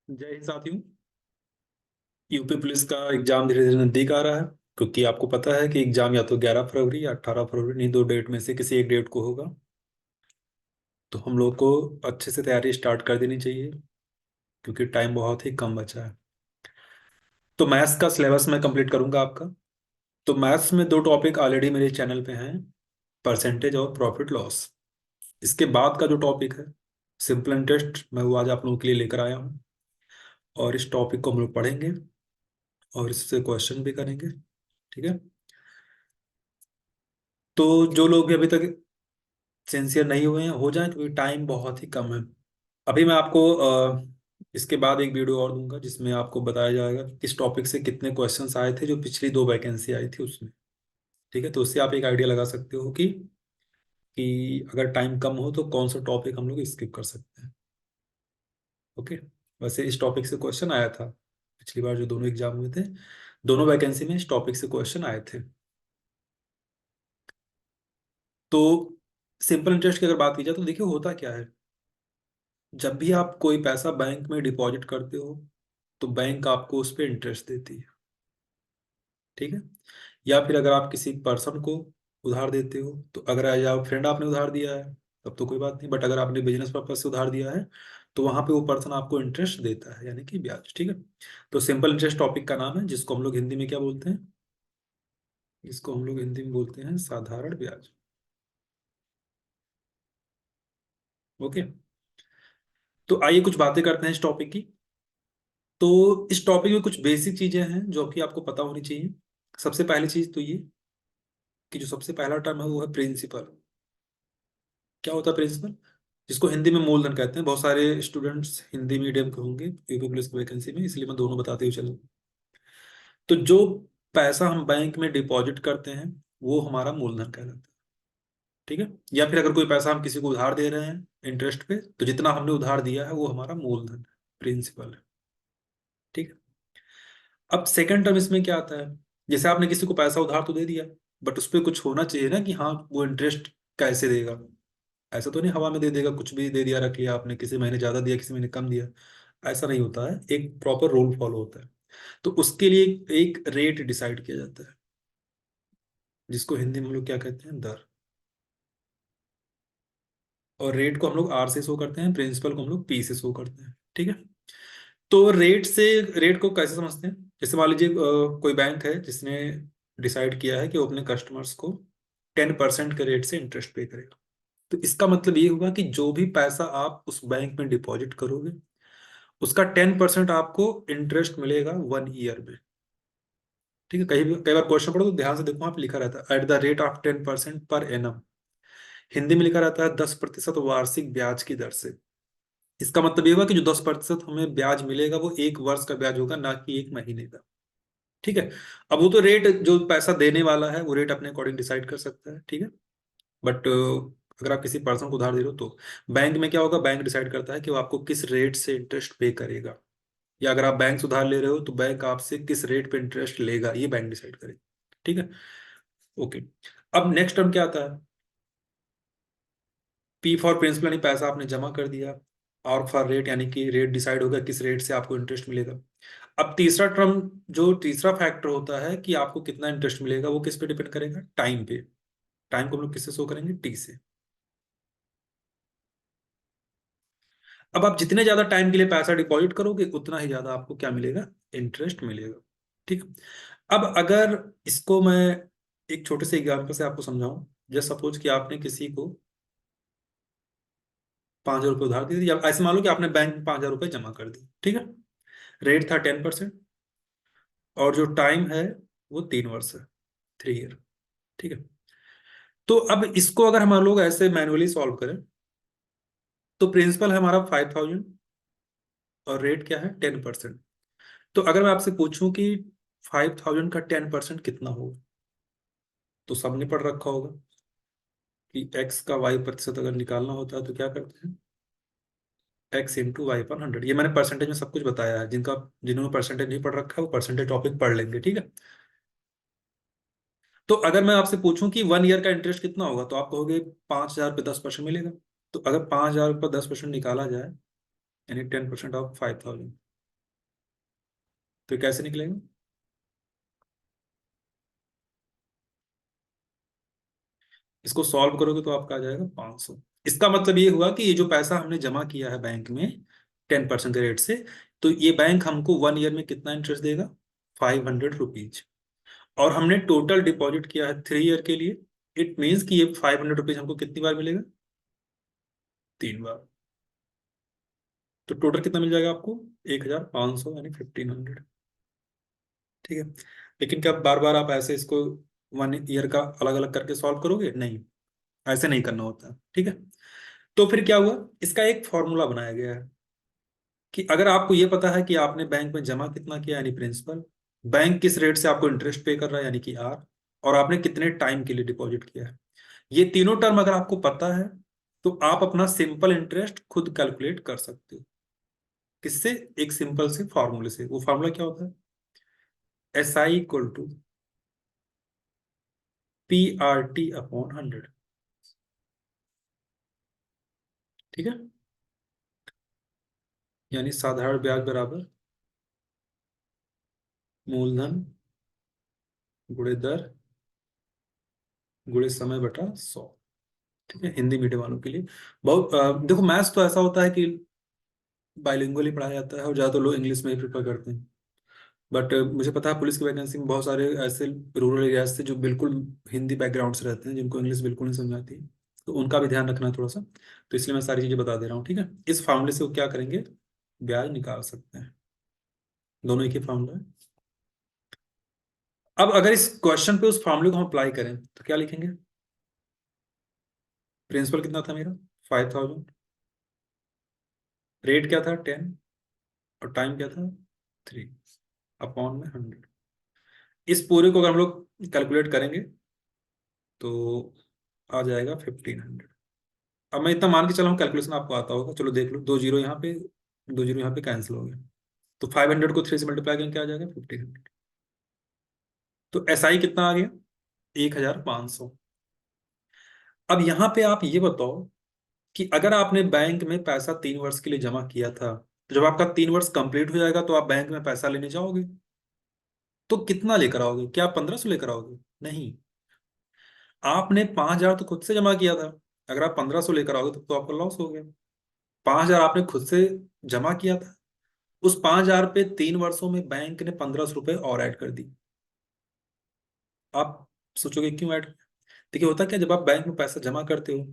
जय हिंद साथियों। UP police का एग्जाम धीरे धीरे नजदीक आ रहा है। क्योंकि आपको पता है कि एग्जाम या तो 11 फरवरी या 18 फरवरी, नहीं, दो डेट में से किसी एक डेट को होगा। तो हम लोग को अच्छे से तैयारी स्टार्ट कर देनी चाहिए, क्योंकि टाइम बहुत ही कम बचा है। तो मैथ्स का सिलेबस मैं कंप्लीट करूंगा आपका। तो मैथ्स में दो टॉपिक ऑलरेडी मेरे चैनल पे हैं, परसेंटेज और प्रॉफिट लॉस। इसके बाद का जो टॉपिक है सिंपल इंटरेस्ट, मैं वो आज आप लोगों के लिए लेकर आया हूँ। और इस टॉपिक को हम लोग पढ़ेंगे और इससे क्वेश्चन भी करेंगे। ठीक है। तो जो लोग भी अभी तक सिंसियर नहीं हुए हैं हो जाएं, क्योंकि टाइम बहुत ही कम है। अभी मैं आपको इसके बाद एक वीडियो और दूंगा, जिसमें आपको बताया जाएगा कि किस टॉपिक से कितने क्वेश्चंस आए थे जो पिछली दो वैकेंसी आई थी उसमें। ठीक है। तो उससे आप एक आइडिया लगा सकते हो कि अगर टाइम कम हो तो कौन सा टॉपिक हम लोग स्किप कर सकते हैं। ओके। वैसे इस टॉपिक से क्वेश्चन आया था पिछली बार जो दोनों एग्जाम हुए थे, दोनों वैकेंसी में इस टॉपिक से क्वेश्चन आए थे। तो सिंपल इंटरेस्ट की अगर बात की जाए तो देखिए होता क्या है। जब भी आप कोई पैसा बैंक में डिपॉजिट करते हो तो बैंक आपको उस पर इंटरेस्ट देती है। ठीक है। या फिर अगर आप किसी पर्सन को उधार देते हो, तो अगर एज आप फ्रेंड आपने उधार दिया है तब तो कोई बात नहीं, बट अगर आपने बिजनेस पर्पज से उधार दिया है तो वहां पे वो पर्सन आपको इंटरेस्ट देता है, यानी कि ब्याज। ठीक है। तो सिंपल इंटरेस्ट टॉपिक का नाम है, जिसको हम लोग हिंदी में क्या बोलते हैं? इसको हम लोग हिंदी में बोलते हैं साधारण ब्याज। ओके। तो आइए कुछ बातें करते हैं इस टॉपिक की। तो इस टॉपिक में कुछ बेसिक चीजें हैं जो कि आपको पता होनी चाहिए। सबसे पहली चीज तो ये कि जो सबसे पहला टर्म है वो है प्रिंसिपल। क्या होता है प्रिंसिपल? जिसको हिंदी में मूलधन कहते हैं। बहुत सारे स्टूडेंट्स हिंदी मीडियम के होंगे यूपी पुलिस की वैकेंसी में, इसलिए मैं दोनों बताते हुए चलूँ। तो जो पैसा हम बैंक में डिपॉजिट करते हैं वो हमारा मूलधन कहलाता है। ठीक है। या फिर अगर कोई पैसा हम किसी को उधार दे रहे हैं इंटरेस्ट पे, तो जितना हमने उधार दिया है वो हमारा मूलधन है, प्रिंसिपल है। ठीक है। अब सेकंड टर्म इसमें क्या आता है? जैसे आपने किसी को पैसा उधार तो दे दिया, बट उस पर कुछ होना चाहिए ना कि हाँ वो इंटरेस्ट कैसे देगा। ऐसा तो नहीं हवा में दे देगा, कुछ भी दे दिया, रख लिया आपने, किसी महीने ज्यादा दिया किसी महीने कम दिया। ऐसा नहीं होता है, एक प्रॉपर रूल फॉलो होता है। तो उसके लिए एक रेट डिसाइड किया जाता है, जिसको हिंदी में हम लोग क्या कहते हैं? दर। और रेट को हम लोग आर से शो करते हैं, प्रिंसिपल को हम लोग पी से शो करते हैं। ठीक है। तो रेट को कैसे समझते हैं? जैसे मान लीजिए कोई बैंक है जिसने डिसाइड किया है कि वो अपने कस्टमर्स को 10% के रेट से इंटरेस्ट पे करेगा। तो इसका मतलब ये हुआ कि जो भी पैसा आप उस बैंक में डिपॉजिट करोगे उसका 10% आपको इंटरेस्ट मिलेगा 1 ईयर में। ठीक है। कई बार क्वेश्चन पढ़ो तो ध्यान से देखो, आप लिखा रहता है @10% पर एनम। हिंदी में लिखा रहता है 10% वार्षिक ब्याज की दर से। इसका मतलब ये हुआ कि जो 10% हमें ब्याज मिलेगा वो 1 वर्ष का ब्याज होगा, ना कि 1 महीने का। ठीक है। अब वो तो रेट जो पैसा देने वाला है वो रेट अपने अकॉर्डिंग डिसाइड कर सकता है। ठीक है। बट अगर आप किसी पर्सन को उधार दे रहे हो तो बैंक में क्या होगा, बैंक डिसाइड करता है कि वो आपको किस रेट से इंटरेस्ट पे करेगा। या अगर आप बैंक से उधार ले रहे हो तो बैंक आपसे किस रेट पे इंटरेस्ट लेगा, ये बैंक डिसाइड करेगा। ठीक है। ओके। अब नेक्स्ट टर्म क्या आता है? पी फॉर प्रिंसिपल, यानी पैसा आपने जमा कर दिया। आर फॉर रेट, यानी कि रेट डिसाइड होगा किस रेट से आपको इंटरेस्ट मिलेगा। अब तीसरा टर्म, जो तीसरा फैक्टर होता है कि आपको कितना इंटरेस्ट मिलेगा, वो किस पे डिपेंड करेगा? टाइम पे। टाइम को हम लोग किससे शो करेंगे? टी से। अब आप जितने ज्यादा टाइम के लिए पैसा डिपॉजिट करोगे उतना ही ज्यादा आपको क्या मिलेगा? इंटरेस्ट मिलेगा। ठीक। अब अगर इसको मैं एक छोटे से एग्जाम्पल से आपको समझाऊं। जस्ट सपोज कि आपने किसी को 5,000 रुपये उधार दे दिए, या ऐसे मान लो कि आपने बैंक में 5,000 रुपये जमा कर दिए। ठीक है। रेट था 10%, और जो टाइम है वो 3 वर्ष है, 3 ईयर। ठीक है। तो अब इसको अगर हम लोग ऐसे मैनुअली सॉल्व करें तो प्रिंसिपल है हमारा 5,000 और रेट क्या है? 10%। तो अगर मैं आपसे पूछूं कि 5,000 का 10% कितना होगा, तो सबने पढ़ रखा होगा कि एक्स का वाई प्रतिशत अगर निकालना होता है तो क्या करते हैं? x × y/100। ये मैंने परसेंटेज में सब कुछ बताया है। जिन्होंने परसेंटेज नहीं पढ़ रखा है वो परसेंटेज टॉपिक पढ़ लेंगे। ठीक है। तो अगर मैं आपसे पूछूं कि 1 ईयर का इंटरेस्ट कितना होगा, तो आप कहोगे 5,000 रुपये 10% मिलेगा। तो अगर 5,000 रुपये 10% निकाला जाए, यानी 10% ऑफ 5,000, तो कैसे निकलेगा? इसको सॉल्व करोगे तो आपका आ जाएगा 500। इसका मतलब ये हुआ कि ये जो पैसा हमने जमा किया है बैंक में 10% के रेट से, तो ये बैंक हमको 1 ईयर में कितना इंटरेस्ट देगा? 500 रुपीज। और हमने टोटल डिपॉजिट किया है 3 ईयर के लिए। इट मीन्स कि ये 500 रुपीज हमको कितनी बार मिलेगा? 3 बार। तो टोटल कितना मिल जाएगा आपको? 1500 यानी 1500। ठीक है। लेकिन क्या बार बार आप ऐसे इसको 1 ईयर का अलग अलग करके सॉल्व करोगे? नहीं, ऐसे नहीं करना होता है। ठीक है। तो फिर क्या हुआ, इसका एक फॉर्मूला बनाया गया है कि अगर आपको ये पता है कि आपने बैंक में जमा कितना किया यानी प्रिंसिपल, बैंक किस रेट से आपको इंटरेस्ट पे कर रहा है यानी कि आर, और आपने कितने टाइम के लिए डिपॉजिट किया है, ये तीनों टर्म अगर आपको पता है तो आप अपना सिंपल इंटरेस्ट खुद कैलकुलेट कर सकते हो। किससे? एक सिंपल से फॉर्मूले से। वो फार्मूला क्या होता है? SI = PRT/100। ठीक है। यानी साधारण ब्याज बराबर मूलधन गुणे दर गुणे समय बटा 100। ठीक है, हिंदी मीडियम वालों के लिए। बहुत देखो, मैथ्स तो ऐसा होता है कि बाइलिंगुअली पढ़ाया जाता है और ज्यादातर लोग इंग्लिश में ही प्रेफर करते हैं। बट मुझे पता है पुलिस की वैकेंसी में बहुत सारे ऐसे रूरल एरियाज से जो बिल्कुल हिंदी बैकग्राउंड से रहते हैं, जिनको इंग्लिश बिल्कुल नहीं समझ आती है, तो उनका भी ध्यान रखना है थोड़ा सा। तो इसलिए मैं सारी चीजें बता दे रहा हूँ। ठीक है। इस फार्मूले से वो क्या करेंगे, ब्याज निकाल सकते हैं। दोनों एक ही फार्मूला है। अब अगर इस क्वेश्चन पे उस फार्मूले को हम अप्लाई करें तो क्या लिखेंगे? प्रिंसिपल कितना था मेरा? 5000। रेट क्या था? 10। और टाइम क्या था? 3/100। इस पूरे को अगर हम लोग कैलकुलेट करेंगे तो आ जाएगा 1500। अब मैं इतना मान के चला हूँ कैलकुलेशन आपको आता होगा, चलो देख लो। 2 जीरो यहाँ पे, 2 जीरो यहाँ पे कैंसिल हो गया। तो 500 को 3 से मल्टीप्लाई करेंगे क्या आ जाएगा? 1500। तो SI कितना आ गया? 1500। अब यहाँ पे आप ये बताओ कि अगर आपने बैंक में पैसा 3 वर्ष के लिए जमा किया था, तो जब आपका 3 वर्ष कंप्लीट हो जाएगा तो आप बैंक में पैसा लेने जाओगे, तो कितना लेकर आओगे? क्या आप 1500 लेकर आओगे? नहीं, आपने 5000 तो खुद से जमा किया था। अगर आप 1500 लेकर आओगे तो आपका लॉस हो गया। 5000 आपने खुद से जमा किया था, उस 5000 पे 3 वर्षों में बैंक ने 1500 रुपये और ऐड कर दी। आप सोचोगे क्यों ऐड? देखिए, होता क्या, जब आप बैंक में पैसा जमा करते हो,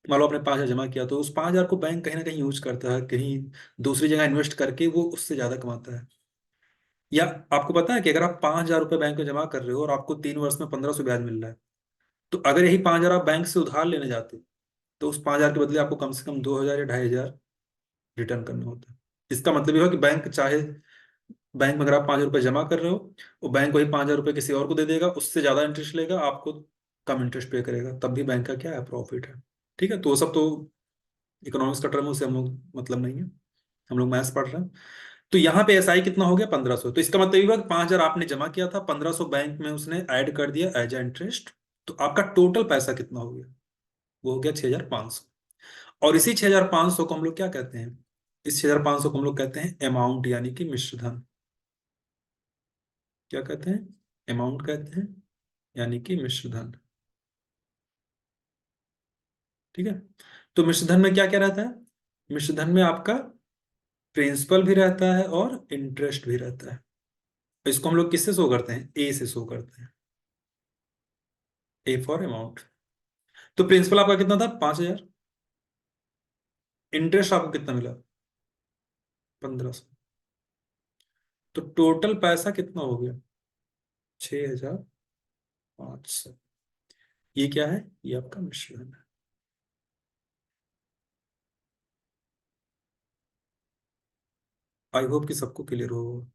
मान लो आपने 5000 जमा किया, तो उस 5000 को बैंक कहीं ना कहीं यूज करता है, कहीं दूसरी जगह इन्वेस्ट करके वो उससे ज्यादा कमाता है। या आपको पता है कि अगर आप 5000 रुपये बैंक में जमा कर रहे हो और आपको 3 वर्ष में 1500 ब्याज मिल रहा है, तो अगर यही 5000 आप बैंक से उधार लेने जाते तो उस 5000 के बदले आपको कम से कम 2000 या 2500 रिटर्न करना होता है। इसका मतलब यह हो कि बैंक चाहे, बैंक में अगर आप 5000 रुपये जमा कर रहे हो, वो बैंक वही 5000 रुपये किसी और को दे देगा, उससे ज्यादा इंटरेस्ट लेगा, आपको कम इंटरेस्ट पे करेगा, तब भी बैंक का क्या है? प्रॉफिट है। ठीक है। तो वो सब तो इकोनॉमिक्स का टर्म है, उससे हम लोग मतलब नहीं है, हम लोग मैथ्स पढ़ रहे हैं। तो यहाँ पे SI कितना हो गया? 1500। तो इसका मतलब ये हुआ कि 5000 आपने जमा किया था, 1500 बैंक में उसने ऐड कर दिया एज ए इंटरेस्ट। तो आपका टोटल पैसा कितना हो गया? वो हो गया 6500। और इसी 6500 को हम लोग क्या कहते हैं? इस 6500 को हम लोग कहते हैं अमाउंट, यानी कि मिश्रधन। क्या कहते हैं? अमाउंट कहते हैं, यानी कि मिश्रधन। ठीक है। तो मिश्रधन में क्या क्या रहता है? मिश्रधन में आपका प्रिंसिपल भी रहता है और इंटरेस्ट भी रहता है। तो इसको हम लोग किससे शो करते हैं? ए से शो करते हैं। A for amount. तो प्रिंसिपल आपका कितना था? 5000। इंटरेस्ट आपको कितना मिला? 1500। तो टोटल पैसा कितना हो गया? 6500। ये क्या है? ये आपका मिश्रण है। आई होप कि सबको क्लियर हो।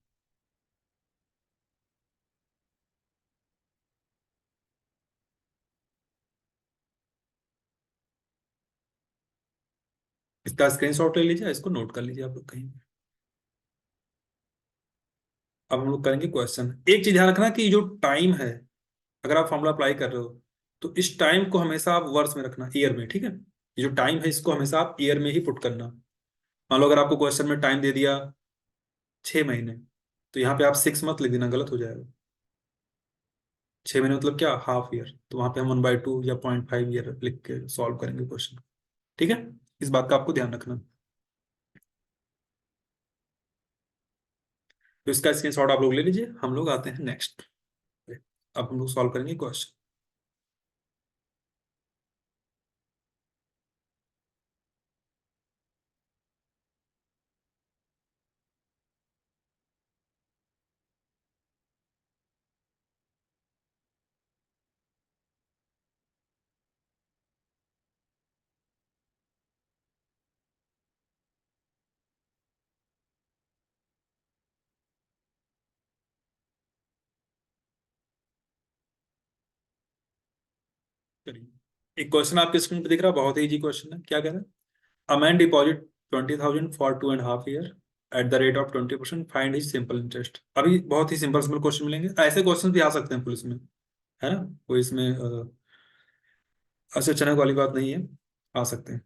इसका स्क्रीनशॉट ले लीजिए, इसको नोट कर लीजिए आप लोग कहीं। अब हम लोग करेंगे क्वेश्चन। एक चीज ध्यान रखना कि जो टाइम है, अगर आप फॉर्मूला अप्लाई कर रहे हो तो इस टाइम को हमेशा आप वर्ष में रखना, ईयर में। ठीक है। ये जो टाइम है इसको हमेशा आप ईयर में ही पुट करना। मान लो अगर आपको क्वेश्चन में टाइम दे दिया 6 महीने, तो यहाँ पे आप 6 मत लिख देना, गलत हो जाएगा। 6 महीने मतलब क्या, हाफ ईयर, तो वहां पे हम 1/2 या 0.5 ईयर लिख के सॉल्व करेंगे क्वेश्चन। ठीक है, इस बात का आपको ध्यान रखना। तो इसका स्क्रीनशॉट आप लोग ले लीजिए, हम लोग आते हैं नेक्स्ट। अब हम लोग सॉल्व करेंगे क्वेश्चन। चलिए, एक क्वेश्चन आपके स्क्रीन पे दिख रहा है, बहुत ही इजी क्वेश्चन है। क्या कह रहा है, a man deposit 20,000 for 2.5 year eight the rate of 20%, find his simple interest. अभी बहुत ही सिंपल सिंपल क्वेश्चन मिलेंगे, ऐसे क्वेश्चन भी आ सकते हैं पुलिस में, है ना, कोई इसमें अचरज वाली बात नहीं है, आ सकते हैं।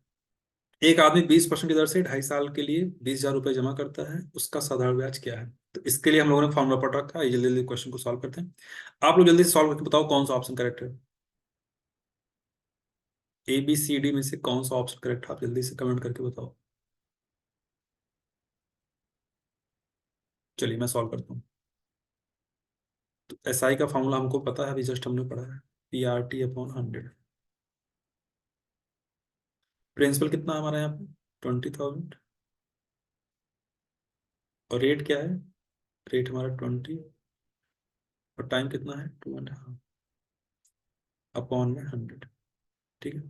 एक आदमी 20% की दर से 2.5 साल के लिए 20,000 रुपये जमा करता है, उसका साधारण ब्याज क्या है। तो इसके लिए हम लोगों ने फॉर्मूला पढ़ रखा है, ये जल्दी जल्दी क्वेश्चन को सॉल्व करते हैं। आप लोग जल्दी से सॉल्व करके बताओ कौन सा ऑप्शन करेक्ट है। ABCD में से कौन सा ऑप्शन करेक्ट है, आप जल्दी से कमेंट करके बताओ। चलिए मैं सॉल्व करता हूँ। तो SI का फॉर्मूला हमको पता है, अभी जस्ट हमने पढ़ा है, PRT/100। प्रिंसिपल कितना है हमारा यहाँ पे, 20,000। और रेट क्या है, रेट हमारा 20, और टाइम कितना है, 2.5/100। ठीक है,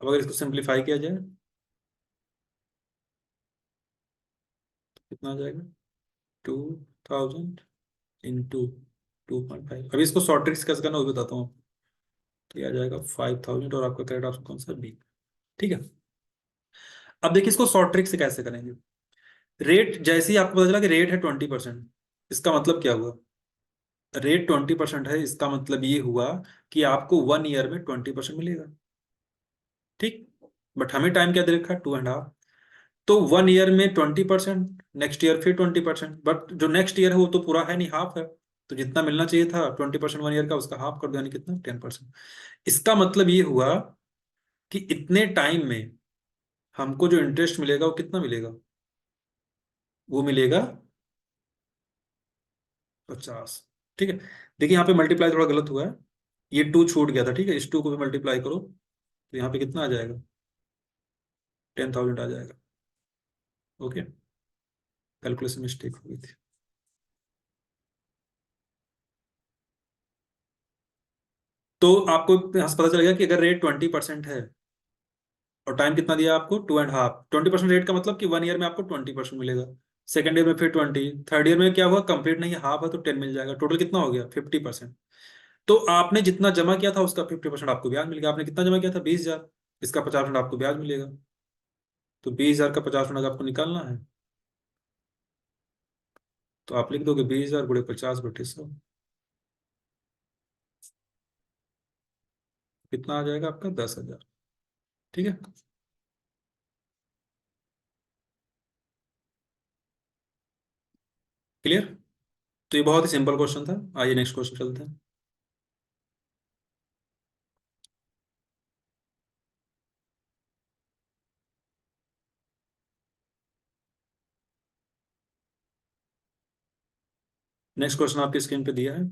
अब अगर इसको सिंप्लीफाई किया जाए तो कितना आ जाएगा, 2,000 इंटू 2.5। अभी इसको शॉर्ट ट्रिक्स कैसे करना वो भी बताता हूँ। तो ये आ जाएगा 5,000, और आपका करेक्ट ऑप्शन कौन सा, B। ठीक है, अब देखिए इसको शॉर्ट ट्रिक से कैसे करेंगे। रेट जैसे ही आपको पता चला कि रेट है 20%, इसका मतलब क्या हुआ, रेट 20% है, इसका मतलब ये हुआ कि आपको 1 ईयर में 20% मिलेगा। ठीक, बट हमें टाइम क्या दे रखा है, 2.5। तो 1 ईयर में 20%, नेक्स्ट ईयर फिर 20%, बट जो नेक्स्ट ईयर है वो तो पूरा है नहीं, हाफ है। तो जितना मिलना चाहिए था 20% 1 ईयर का, उसका हाफ कर दो, यानी कितना, 10%। इसका मतलब ये हुआ कि इतने टाइम में हमको जो इंटरेस्ट मिलेगा वो कितना मिलेगा, वो मिलेगा 50। ठीक है, देखिए यहाँ पे मल्टीप्लाई थोड़ा गलत हुआ है, ये 2 छूट गया था। ठीक है, इस 2 को भी मल्टीप्लाई करो, तो यहाँ पे कितना आ जाएगा, 10,000 आ जाएगा। ओके, कैलकुलेशन मिस्टेक हो गई थी। तो आपको यहाँ से पता चलेगा कि अगर रेट 20% है और टाइम कितना दिया आपको, 2.5, 20% रेट का मतलब कि 1 ईयर में आपको 20% मिलेगा। सेकेंड ईयर में फिर 20, थर्ड ईयर में क्या हुआ, कंप्लीट नहीं, हाफ है तो 10 मिल जाएगा, टोटल कितना हो गया, 50%। तो आपने जितना जमा किया था उसका 50% आपको ब्याज मिल गया। आपने कितना जमा किया था, 20,000, इसका 50% आपको ब्याज मिलेगा। तो 20,000 का 50% अगर आपको निकालना है, तो आप लिख दोगे 20,000 गुणे 50/100, कितना आ जाएगा आपका, 10,000। ठीक है, क्लियर। तो ये बहुत ही सिंपल क्वेश्चन था, आइए नेक्स्ट क्वेश्चन चलते हैं। नेक्स्ट क्वेश्चन आपकी स्क्रीन पे दिया है,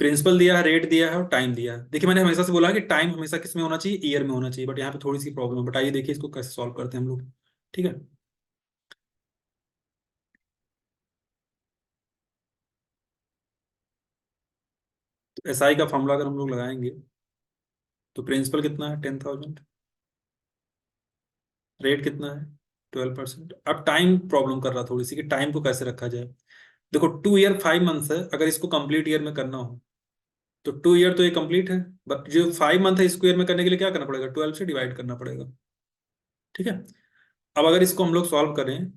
प्रिंसिपल दिया है, रेट दिया है और टाइम दिया है। देखिए मैंने हमेशा से बोला है कि टाइम हमेशा किस में होना चाहिए, ईयर में होना चाहिए, बट यहाँ पे थोड़ी सी प्रॉब्लम है। बट आइए देखिए इसको कैसे सॉल्व करते हैं हम लोग। ठीक है, तो SI का फॉर्मूला अगर हम लोग लगाएंगे, तो प्रिंसिपल कितना है, 10,000, रेट कितना है, 12%। अब टाइम प्रॉब्लम कर रहा थोड़ी सी, कि टाइम को कैसे रखा जाए। देखो 2 ईयर 5 मंथ्स है, अगर इसको कंप्लीट ईयर में करना हो तो 2 ईयर तो ये कंप्लीट है, बट जो 5 मंथ है इसको ईयर में करने के लिए क्या करना पड़ेगा, 12 से डिवाइड करना पड़ेगा। ठीक है, अब अगर इसको हम लोग सॉल्व करें,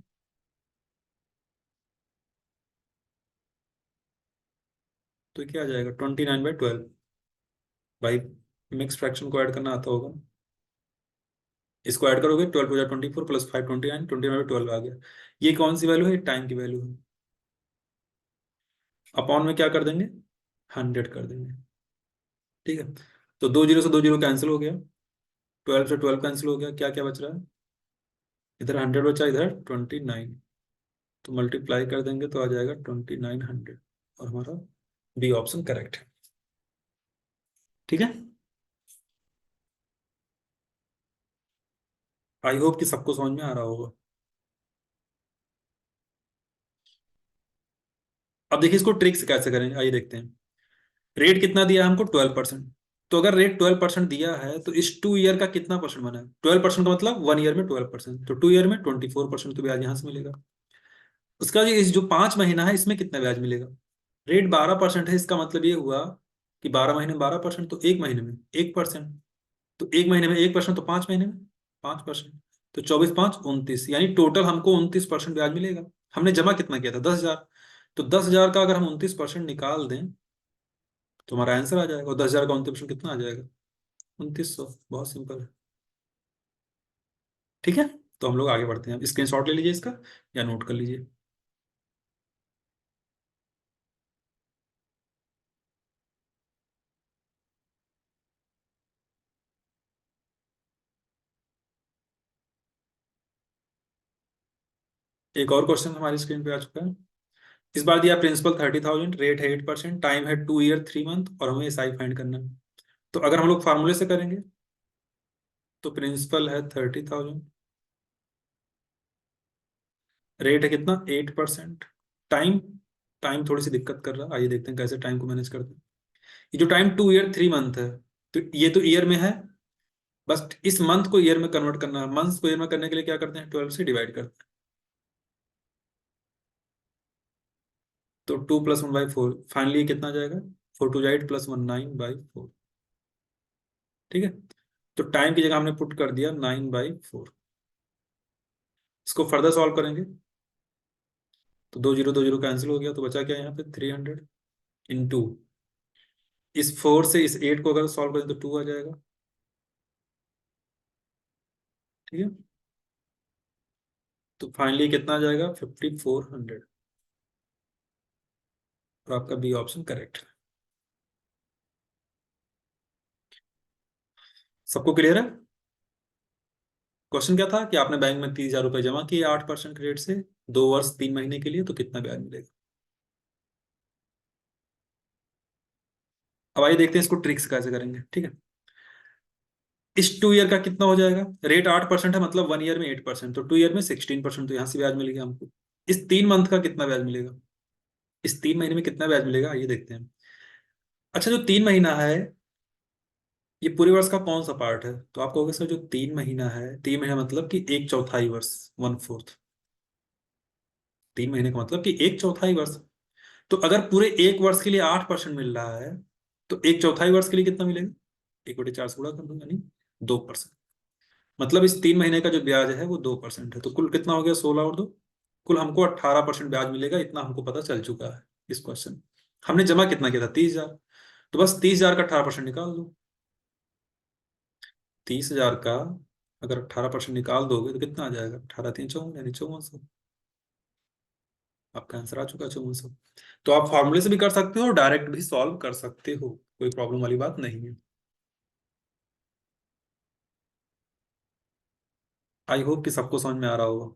तो क्या आ जाएगा, 29/12। भाई मिक्स फ्रैक्शन को ऐड करना आता होगा, इसको ऐड करोगे, 12 + 24 + 5 29, 29 आ गया। ये कौन सी वैल्यू है? टाइम की वैल्यू है। अपॉन में क्या कर देंगे? 100 कर देंगे। ठीक है, तो 2 जीरो से 2 जीरो कैंसिल हो गया, 12 से 12 कैंसिल हो गया, क्या क्या बच रहा है? इधर 100 बचा, इधर 29। तो मल्टीप्लाई कर देंगे तो आ जाएगा 2900, और हमारा बी ऑप्शन करेक्ट है। ठीक है, आई होप कि सबको समझ में आ रहा होगा। अब देखिए इसको ट्रिक्स कैसे करेंगे, आइए देखते हैं। रेट कितना दिया है हमको? 12%। तो अगर रेट 12% दिया है तो इस 2 ईयर का कितना परसेंट बना है? 12% का मतलब 1 ईयर में 12%, तो 2 ईयर में 24% तो ब्याज यहां से मिलेगा। उसका इस जो 5 महीना है इसमें कितना ब्याज मिलेगा? रेट 12% है, इसका मतलब ये हुआ कि 12 महीने में 12%, तो एक महीने में 1%। तो एक महीने में 1%, तो 5 महीने में 5%। तो 24×5 = 29, यानी टोटल हमको 29% ब्याज मिलेगा। हमने जमा कितना किया था? 10,000। तो 10,000 का अगर हम 29% निकाल दें तो हमारा आंसर आ जाएगा, और 10,000 का 29% कितना आ जाएगा? 2900। बहुत सिंपल है। ठीक है, तो हम लोग आगे बढ़ते हैं। अब स्क्रीनशॉट ले लीजिए इसका, या नोट कर लीजिए। एक और क्वेश्चन हमारी स्क्रीन पे आ चुका है। इस बार दिया प्रिंसिपल 30,000, रेट है 8%, टाइम है 2 ईयर 3 मंथ, और हमें एसआई फाइंड करना है। तो अगर हम लोग फार्मूले से करेंगे तो प्रिंसिपल है 30,000, रेट है कितना? 8%। टाइम, टाइम थोड़ी सी दिक्कत कर रहा है, आइए देखते हैं कैसे टाइम को मैनेज करते हैं। ये जो टाइम 2 ईयर 3 मंथ है, तो ये तो ईयर में है, बस इस मंथ को ईयर में कन्वर्ट करना है। मंथ को ईयर में करने के लिए क्या करते हैं? 12 से डिवाइड करते हैं। तो 2 + 1/4, फाइनली कितना आ जाएगा? 4 2 8 +1 9/4। ठीक है, तो टाइम की जगह हमने पुट कर दिया 9/4। इसको फर्दर सॉल्व करेंगे तो 2 जीरो 2 जीरो कैंसिल हो गया, तो बचा क्या यहाँ पे? 300 इंटू, इस 4 से इस 8 को अगर सॉल्व करें तो 2 आ जाएगा। ठीक है, तो फाइनली कितना आ जाएगा? 5400, और आपका बी ऑप्शन करेक्ट है। सबको क्लियर है? क्वेश्चन क्या था कि आपने बैंक में 30,000 रुपये जमा किए 8% रेट से, 2 वर्ष 3 महीने के लिए, तो कितना ब्याज मिलेगा? अब आइए देखते हैं इसको ट्रिक्स कैसे करेंगे। ठीक है, इस 2 ईयर का कितना हो जाएगा? रेट 8% है, मतलब 1 ईयर में 8%, तो 2 ईयर में 16%, तो यहाँ से ब्याज मिलेगा हमको। इस 3 मंथ का कितना ब्याज मिलेगा? इस 3 महीने में कितना ब्याज मिलेगा, ये देखते हैं। अच्छा, जो 3 महीना है, ये पूरे वर्ष का कौन सा पार्ट है? तो आप कहोगे सर जो 3 महीना है, 3 महीना मतलब कि 1/4 वर्ष, 1/4। 3 महीने का मतलब कि 1/4 वर्ष। तो अगर पूरे 1 वर्ष के लिए 8% मिल रहा है, तो 1/4 वर्ष के लिए कितना मिलेगा? 1/4 से गुणा कर दूंगा, नहीं, 2%। मतलब इस 3 महीने का जो ब्याज है वो 2% है, तो कुल कितना हो गया? 16 और 2, कुल हमको 18% ब्याज मिलेगा। इतना हमको पता चल चुका है इस क्वेश्चन। हमने जमा कितना किया था? 30,000। तो बस 30,000 का 18% निकाल दो। 30,000 का अगर 18% निकाल दोगे तो कितना आ जाएगा? 18×3 = 54, यानी 5400। आपका आंसर आ चुका है, 5400। तो आप फॉर्मूले से भी कर सकते हो, डायरेक्ट भी सॉल्व कर सकते हो, कोई प्रॉब्लम वाली बात नहीं है। आई होप कि सबको समझ में आ रहा होगा।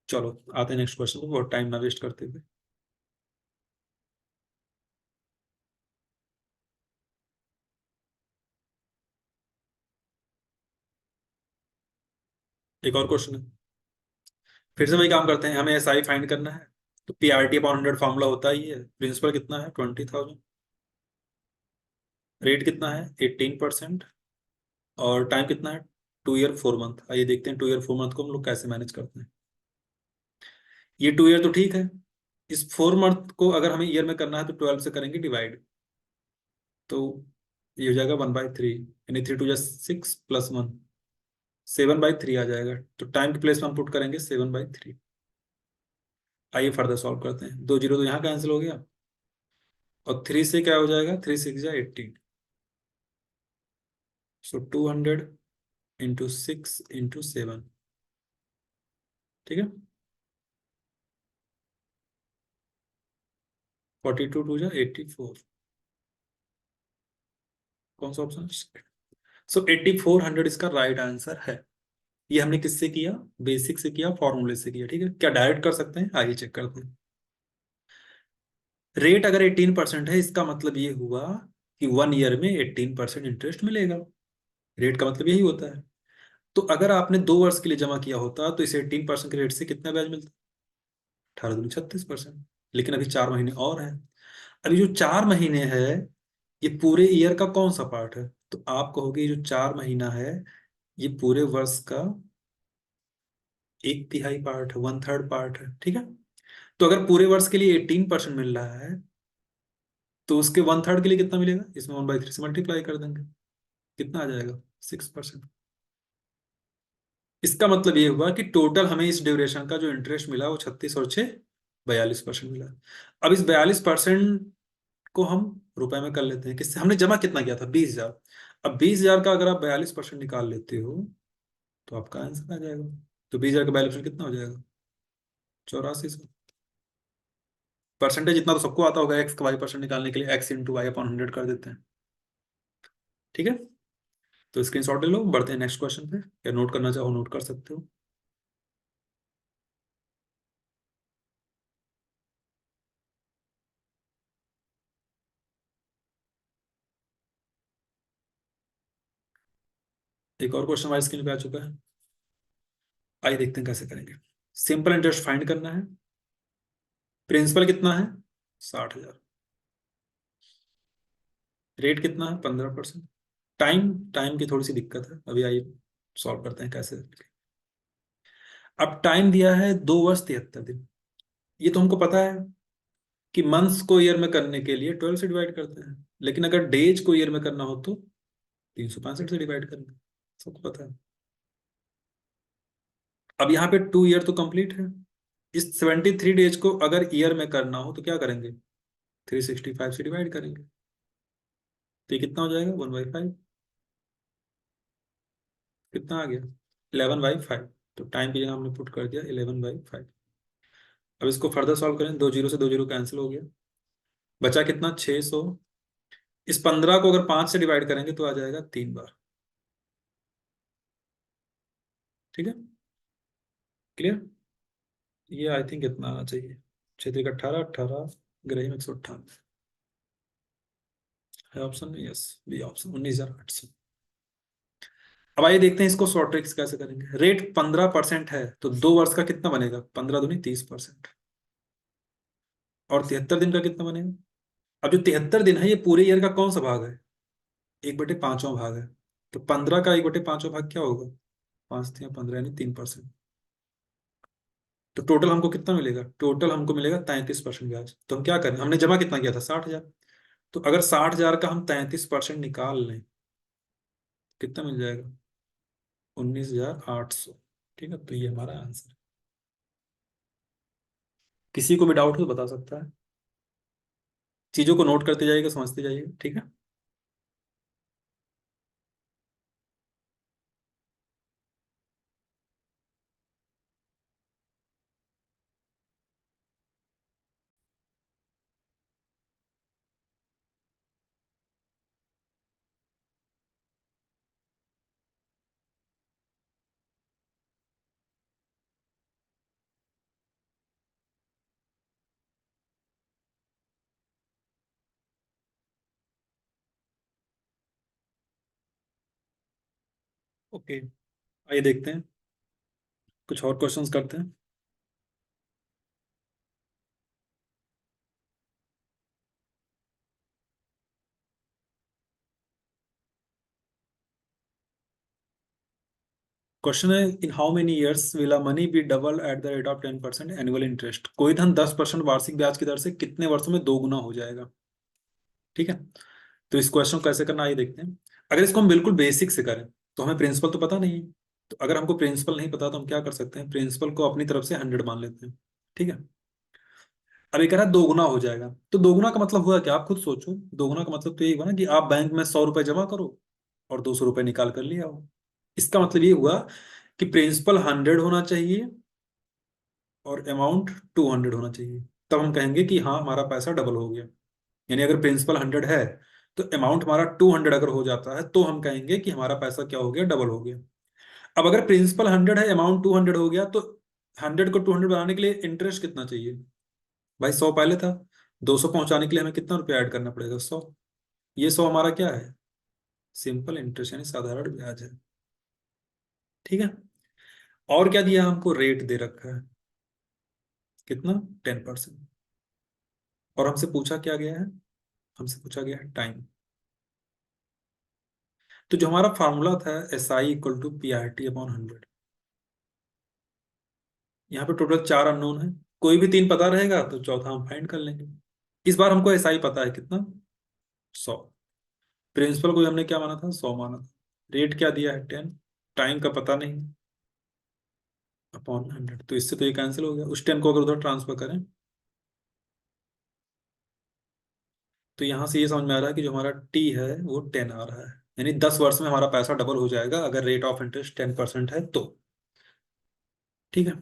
चलो आते हैं नेक्स्ट क्वेश्चन को, बहुत टाइम ना वेस्ट करते हुए। एक और क्वेश्चन है, फिर से वही काम करते हैं, हमें एसआई फाइंड करना है। तो PRT/100 फॉर्मूला होता ही है। प्रिंसिपल कितना है? 20,000। रेट कितना है? 18%। और टाइम कितना है? 2 ईयर 4 मंथ। आइए देखते हैं 2 ईयर 4 मंथ को हम लोग कैसे मैनेज करते हैं। ये 2 ईयर तो ठीक है, इस 4 मंथ को अगर हमें ईयर में करना है तो 12 से करेंगे डिवाइड। तो ये हो जाएगा 1/3, यानी 3 2 6 +1, 7/3 आ जाएगा। तो टाइम के प्लेस में हम पुट करेंगे 7/3। आइए फर्दर सॉल्व करते हैं। 2 जीरो तो यहाँ कैंसिल हो गया, और 3 से क्या हो जाएगा, 3 6 जा 18। सो 200 × 6 × 7। ठीक है। 42 2 जा 84। कौन सा ऑप्शन? सो 8400 इसका राइट आंसर है। ये हमने किससे किया? बेसिक से किया, फॉर्मूले से किया। ठीक है, क्या डायरेक्ट कर सकते हैं? आइए चेक करते हैं। रेट अगर 18% है, इसका मतलब ये हुआ कि 1 ईयर में 18% इंटरेस्ट मिलेगा। रेट का मतलब यही होता है। तो अगर आपने 2 वर्ष के लिए जमा किया होता तो इस 18% के रेट से कितना ब्याज मिलता? 18 × 36%। लेकिन अभी 4 महीने और है। अभी जो 4 महीने है, ये पूरे ईयर का कौन सा पार्ट है? तो आप कहोगे ये जो 4 महीना है, ये पूरे वर्ष का 1/3 पार्ट है, 1/3 पार्ट है। ठीक है। तो अगर पूरे वर्ष के लिए 18% मिल रहा है, तो उसके 1/3 के लिए कितना मिलेगा? इसमें 1/3 से मल्टीप्लाई कर देंगे, कितना आ जाएगा? 6%। इसका मतलब ये हुआ कि टोटल हमें इस ड्यूरेशन का जो इंटरेस्ट मिला वो 36 और 6 42% मिला। अब इस 42% को हम रुपए में कर लेते हैं। किससे? हमने जमा कितना किया था? 20,000। अब 20,000 का अगर आप 42% निकाल लेते हो तो आपका आंसर आ जाएगा। तो 20,000 का 42% कितना हो जाएगा? 8400। परसेंटेज इतना तो सबको आता होगा, एक्स का वाई परसेंट निकालने के लिए x × y/100 कर देते हैं। ठीक है। तो स्क्रीनशॉट ले लो, बढ़ते हैं नेक्स्ट क्वेश्चन पे। या नोट करना चाहो नोट कर सकते हो। एक और क्वेश्चन हमारी स्क्रीन पे आ चुका है। आइए देखते हैं कैसे करेंगे। सिंपल इंटरेस्ट फाइंड करना है। प्रिंसिपल कितना है? 60,000। रेट कितना है? 15%। टाइम, टाइम की थोड़ी सी दिक्कत है, अभी आइए सॉल्व करते हैं कैसे। अब टाइम दिया है 2 वर्ष 73 दिन। ये तो हमको पता है कि मंथ्स को ईयर में करने के लिए 12 से डिवाइड करते हैं, लेकिन अगर डेज को ईयर में करना हो तो 365 से डिवाइड करना है। सबको पता है। अब यहाँ पे 2 ईयर तो कंप्लीट है। इस 73 डेज को अगर ईयर में करना हो तो क्या करेंगे? 365 से डिवाइड करेंगे। तो ये कितना हो जाएगा? 1/5। कितना आ गया? 11/5। तो टाइम की जगह हमने पुट कर दिया 11/5। अब इसको फर्दर सॉल्व करें, 2 जीरो से 2 जीरो कैंसिल हो गया। बचा कितना? 600। इस 15 को अगर 5 से डिवाइड करेंगे तो आ जाएगा 3 बार। ठीक है, क्लियर? ये आई थिंक इतना आना चाहिए। 6 × 3 = 18, 18 ग्रही में 198 है ऑप्शन में। Yes, B option, 19,800। अब आइए देखते हैं इसको शॉर्ट ट्रिक्स कैसे करेंगे। रेट 15% है तो 2 वर्ष का कितना बनेगा? 15 दूनी 30%। और 73 दिन का कितना बनेगा? अब जो 73 दिन है, ये पूरे ईयर का कौन सा भाग है? 1/5वां भाग है। तो 15 का 1/5वां भाग क्या होगा? 5×3 = 15, यानी 3%। तो टोटल हमको कितना मिलेगा? टोटल हमको मिलेगा 33% ब्याज। तो हम क्या करें? हमने जमा कितना किया था? 60,000। तो अगर 60,000 का हम 33% निकाल लें, कितना मिल जाएगा? 19,800। ठीक है, तो ये हमारा आंसर है। किसी को भी डाउट हो तो बता सकता है। चीजों को नोट करते जाइएगा, समझते जाइएगा। ठीक है। ओके, आइए देखते हैं, कुछ और क्वेश्चंस करते हैं। क्वेश्चन है, in how many years will a money be double at the rate of 10% annual interest? कोई धन 10% वार्षिक ब्याज की दर से कितने वर्षों में दोगुना हो जाएगा? ठीक है। तो इस क्वेश्चन को कैसे करना, आइए देखते हैं। अगर इसको हम बिल्कुल बेसिक से करें तो हमें प्रिंसिपल तो पता नहीं है। तो अगर हमको प्रिंसिपल नहीं पता तो हम क्या कर सकते हैं? प्रिंसिपल को अपनी तरफ से 100 मान लेते हैं। ठीक है। अब ये कह रहा है दोगुना हो जाएगा, तो दोगुना का मतलब हुआ क्या, आप खुद सोचो। दोगुना का मतलब तो यही हुआ ना कि आप बैंक में 100 रुपए जमा करो और 200 रुपए निकाल कर ले आओ। इसका मतलब ये हुआ कि प्रिंसिपल 100 होना चाहिए और अमाउंट 200 होना चाहिए, तब हम कहेंगे कि हाँ हमारा पैसा डबल हो गया। यानी अगर प्रिंसिपल 100 है तो अमाउंट हमारा 200 अगर हो जाता है तो हम कहेंगे कि हमारा पैसा क्या हो गया, डबल हो गया। अब अगर प्रिंसिपल 100 है, अमाउंट 200 हो गया, तो 100 को 200 बनाने के लिए इंटरेस्ट कितना चाहिए भाई? 100 पहले था, 200 पहुंचाने के लिए हमें कितना रुपया ऐड करना पड़ेगा? 100। ये 100 हमारा क्या है? सिंपल इंटरेस्ट यानी साधारण ब्याज है। ठीक है। और क्या दिया हमको? रेट दे रखा है कितना? 10%। और हमसे पूछा क्या गया है? हमसे पूछा गया है टाइम। तो जो हमारा फार्मूला था SI = PRT/100, यहाँ पे टोटल 4 अननोन है। कोई भी 3 पता रहेगा तो चौथा हम फाइंड कर लेंगे। इस बार हमको SI पता है कितना? 100। प्रिंसिपल को हमने क्या माना था? 100 माना था। रेट क्या दिया है? 10। टाइम का पता नहीं, अपॉन 100, तो इससे तो ये कैंसिल हो गया। उस 10 को अगर उधर ट्रांसफर करें तो यहाँ से ये समझ में आ रहा है कि जो हमारा टी है वो 10 आ रहा है। यानी 10 वर्ष में हमारा पैसा डबल हो जाएगा अगर रेट ऑफ इंटरेस्ट 10% है तो। ठीक है।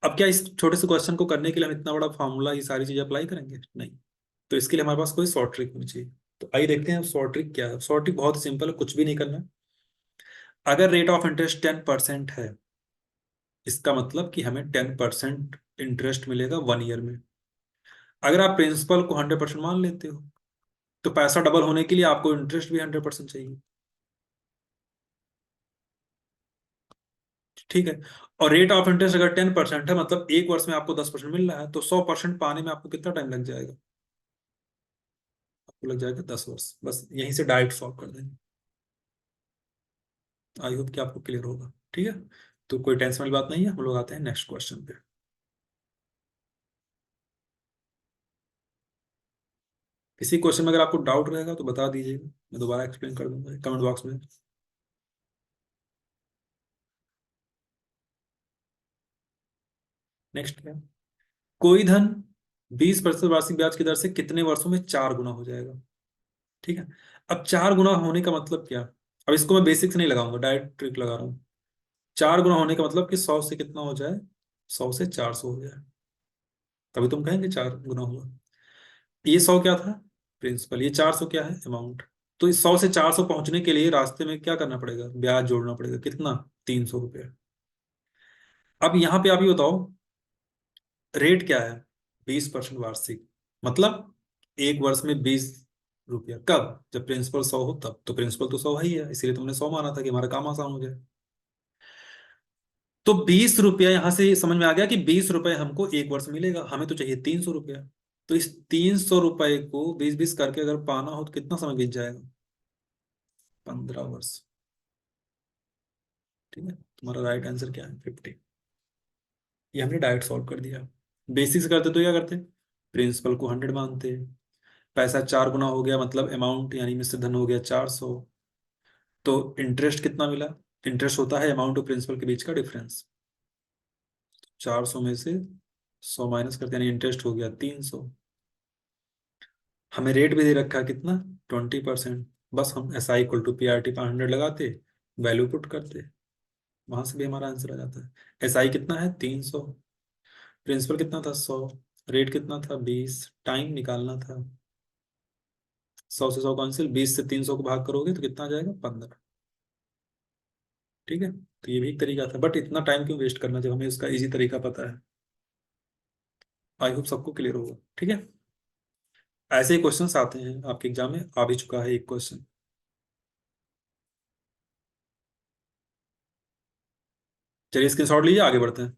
अब क्या इस छोटे से क्वेश्चन को करने के लिए हम इतना बड़ा फॉर्मूला, ये सारी चीजें अप्लाई करेंगे? नहीं। तो इसके लिए हमारे पास कोई शॉर्ट ट्रिक होनी चाहिए। तो आइए देखते हैं शॉर्ट ट्रिक क्या है। शॉर्ट ट्रिक बहुत सिंपल है, कुछ भी नहीं करना है। अगर रेट ऑफ इंटरेस्ट 10% है, इसका मतलब कि हमें 10% इंटरेस्ट मिलेगा 1 ईयर में। अगर आप प्रिंसिपल को 100% मान लेते हो तो पैसा डबल होने के लिए आपको इंटरेस्ट भी 100% चाहिए। ठीक है। और रेट ऑफ इंटरेस्ट अगर 10% है, मतलब 1 वर्ष में आपको 10% मिल रहा है, तो 100% पाने में आपको कितना टाइम लग जाएगा? आपको लग जाएगा 10 वर्ष। बस यहीं से डायरेक्ट सॉल्व कर देंगे। आई होप कि आपको क्लियर होगा। ठीक है। तो कोई टेंशन वाली बात नहीं है, हम लोग आते हैं नेक्स्ट क्वेश्चन पे। किसी क्वेश्चन में अगर आपको डाउट रहेगा तो बता दीजिएगा, मैं दोबारा एक्सप्लेन कर दूंगा कमेंट बॉक्स में। नेक्स्ट क्या? कोई धन 20% वार्षिक ब्याज की दर से कितने वर्षों में 4 गुना हो जाएगा? ठीक है। अब 4 गुना होने का मतलब क्या? अब इसको मैं बेसिक से नहीं लगाऊंगा, डायरेक्ट ट्रिक लगा रहा हूँ। 4 गुना होने का मतलब कि 100 से कितना हो जाए? 100 से 400 हो जाए, तभी तुम कहेंगे 4 गुना हुआ। ये 100 क्या था? प्रिंसिपल। ये 400 क्या है? अमाउंट। तो इस 100 से 400 पहुंचने के लिए रास्ते में क्या करना पड़ेगा? ब्याज जोड़ना पड़ेगा। कितना? 300 रुपये। अब यहाँ पे आप ये बताओ, रेट क्या है? 20% वार्षिक, मतलब 1 वर्ष में 20 रुपया। कब? जब प्रिंसिपल 100 हो तब। तो प्रिंसिपल तो 100 है ही है, इसीलिए तुमने 100 माना था कि हमारा काम आसान हो जाए। तो 20 रुपया, यहां से ये समझ में आ गया कि 20 रुपये हमको 1 वर्ष मिलेगा। हमें तो चाहिए 300 रुपया। तो इस 300 रुपये को 20-20 करके अगर पाना हो तो कितना समय बीत जाएगा? 15 वर्ष। ठीक है। तुम्हारा राइट आंसर क्या है? 50। ये हमने डायरेक्ट सॉल्व कर दिया। बेसिक से करते तो क्या करते? प्रिंसिपल को 100 मानते। पैसा 4 गुना हो गया, मतलब अमाउंट यानी मिश्र धन हो गया 400। तो इंटरेस्ट कितना मिला? इंटरेस्ट होता है अमाउंट और प्रिंसिपल के बीच का डिफरेंस। 400 में से 100 माइनस करते यानी इंटरेस्ट हो गया 300। हमें रेट भी दे रखा है कितना? 20%। बस हम SI = PRT/100 लगाते, वैल्यू पुट करते, वहां से भी हमारा आंसर आ जाता है। SI कितना है? 300। प्रिंसिपल कितना था? 100। रेट कितना था? 20। टाइम निकालना था। 100 से 100 कैंसिल, 20 से 300 को भाग करोगे तो कितना आ जाएगा? 15। ठीक है। तो ये भी एक तरीका था, बट इतना टाइम क्यों वेस्ट करना जब हमें उसका इजी तरीका पता है। आई होप सबको क्लियर होगा। ठीक है। ऐसे ही क्वेश्चंस आते हैं आपके एग्जाम में, आ भी चुका है एक क्वेश्चन। चलिए स्क्रीनशॉट लीजिए, आगे बढ़ते हैं।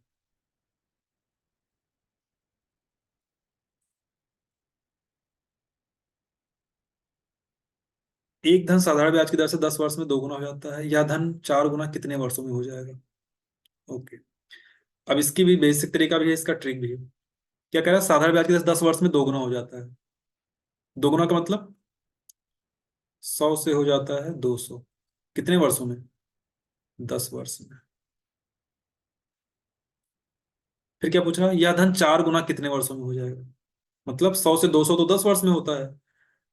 एक धन साधारण ब्याज की दर से 10 वर्ष में 2 गुना हो जाता है, यह धन 4 गुना कितने वर्षों में हो जाएगा? ओके। अब इसकी भी बेसिक तरीका भी है, इसका ट्रिक भी है। क्या कह रहा है? साधारण ब्याज की दर से 10 वर्ष में 2 गुना हो जाता है। 2 गुना का मतलब 100 से हो जाता है 200। कितने वर्षों में? 10 वर्ष में। फिर क्या पूछ रहा है? यह धन 4 गुना कितने वर्षों में हो जाएगा? मतलब 100 से 200 तो 10 वर्ष में होता है।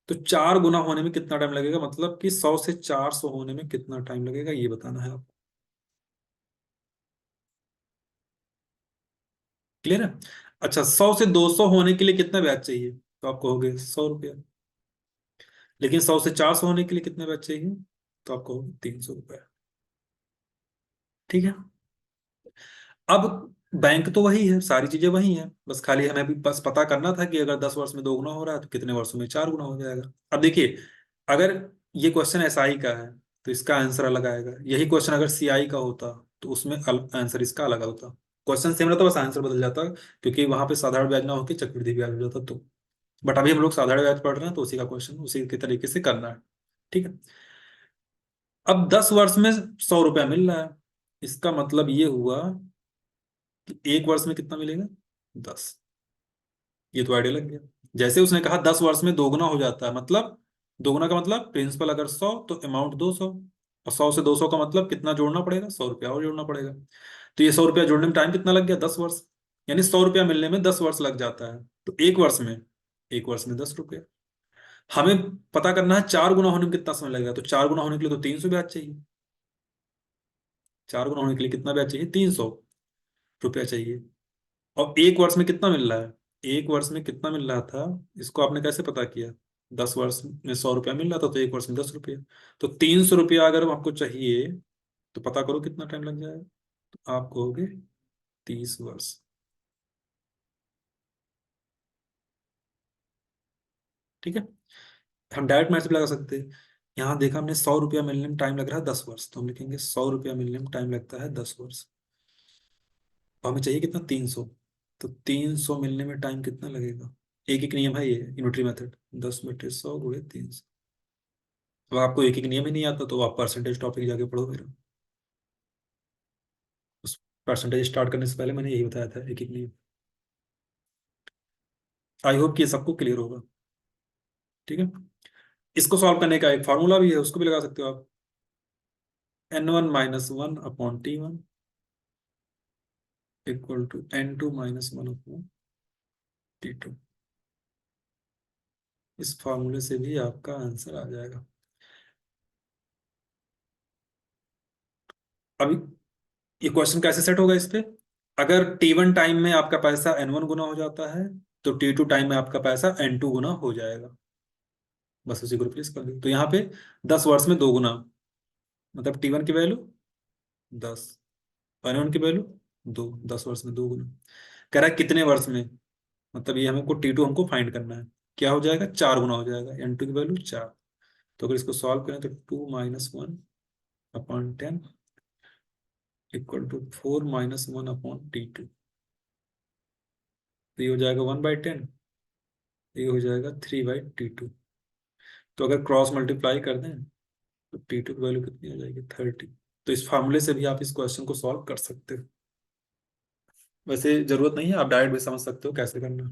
तो 4 गुना होने में कितना टाइम लगेगा, मतलब कि 100 से 400 होने में कितना टाइम लगेगा, ये बताना है आपको। क्लियर है। अच्छा, 100 से 200 होने के लिए कितना ब्याज चाहिए, तो आप कहोगे 100 रुपया। लेकिन 100 से 400 होने के लिए कितना ब्याज चाहिए, तो आप कहोगे 300 रुपया। ठीक है। अब बैंक तो वही है, सारी चीजें वही हैं, बस खाली हमें भी बस पता करना था कि अगर 10 वर्ष में 2 गुना हो रहा है तो कितने वर्षों में 4 गुना हो जाएगा। अब देखिए, अगर ये क्वेश्चन एसआई का है तो इसका आंसर अलग आएगा, यही क्वेश्चन अगर सीआई का होता तो उसमें आंसर इसका अलग होता। क्वेश्चन सेम रहता, बस आंसर बदल जाता, क्योंकि वहां पे साधारण ब्याज ना होकर चक्रवृद्धि ब्याज हो जाता तो। बट अभी हम लोग साधारण ब्याज पढ़ रहे हैं तो उसी का क्वेश्चन उसी के तरीके से करना है। ठीक है। अब 10 वर्ष में 100 रुपया मिल रहा है, इसका मतलब ये हुआ कि एक वर्ष में कितना मिलेगा, 10। ये तो आइडिया लग गया। जैसे उसने कहा 10 वर्ष में 2 गुना हो जाता है, मतलब 2 गुना का मतलब प्रिंसिपल अगर 100 तो अमाउंट 200, और 100 से 200 का मतलब कितना जोड़ना पड़ेगा, 100 रुपया और जोड़ना पड़ेगा। तो ये 100 रुपया जोड़ने में टाइम कितना लग गया, 10 वर्ष। यानी 100 रुपया मिलने में 10 वर्ष लग जाता है। तो एक वर्ष में 10 रुपया। हमें पता करना है 4 गुना होने में कितना समय लगेगा, तो 4 गुना होने के लिए तो 300 ब्याज चाहिए। 4 गुना होने के लिए कितना ब्याज चाहिए, 300 रुपया चाहिए। और एक वर्ष में कितना मिल रहा है, एक वर्ष में कितना मिल रहा था, इसको आपने कैसे पता किया। 10 वर्ष में 100 रुपया मिल रहा था तो एक वर्ष में 10 रुपया। तो 300 रुपया अगर आपको चाहिए तो पता करो कितना टाइम लग जाएगा, तो आप कहोगे 30 वर्ष। ठीक है। हम डायरेक्ट मैथ भी लगा सकते हैं। यहाँ देखा हमने 100 रुपया मिलने में टाइम लग रहा है 10 वर्ष, तो हम लिखेंगे 100 रुपया मिलने में टाइम लगता है 10 वर्ष। तो हमें चाहिए कितना, 300। तो 300 मिलने में टाइम कितना लगेगा, एक एक नियम है ये, यूनिटरी मेथड, 10/100 × 300। अब आपको एक एक नियम ही नहीं आता तो आप परसेंटेज टॉपिक जाके पढ़ो फिर। उस परसेंटेज स्टार्ट करने से पहले मैंने यही बताया था, एक एक नियम। आई होप कि ये सबको क्लियर होगा। ठीक है। इसको सॉल्व करने का एक फार्मूला भी है, उसको भी लगा सकते हो आप। n1 - 1/t1 = n2 - 1/t2। इस फार्मूले से भी आपका आंसर आ जाएगा। अभी ये क्वेश्चन कैसे सेट होगा इस पे, अगर T1 टाइम में आपका पैसा N1 गुना हो जाता है तो T2 टाइम में आपका पैसा N2 गुना हो जाएगा। बस उसी को रिप्लेस कर दो, तो यहाँ पे 10 वर्ष में 2 गुना, मतलब T1 की वैल्यू 10, N1 की वैल्यू 2, 10 वर्ष में 2 गुना। कह रहा है कितने वर्ष में, मतलब ये हमको T2 हमको फाइंड करना है, क्या हो जाएगा, 4 गुना हो जाएगा, N2 की वैल्यू 4। तो अगर इसको सॉल्व करें तो 2 - 1/10 = 4 - 1/T2। तो ये हो जाएगा 1/10, ये हो जाएगा 3/T2। तो अगर क्रॉस मल्टीप्लाई कर दें तो T2 की वैल्यू कितनी हो जाएगी, 30। तो इस फार्मूले से भी आप इस क्वेश्चन को सॉल्व कर सकते हो। वैसे जरूरत नहीं है, आप डायरेक्ट भी समझ सकते हो कैसे करना है।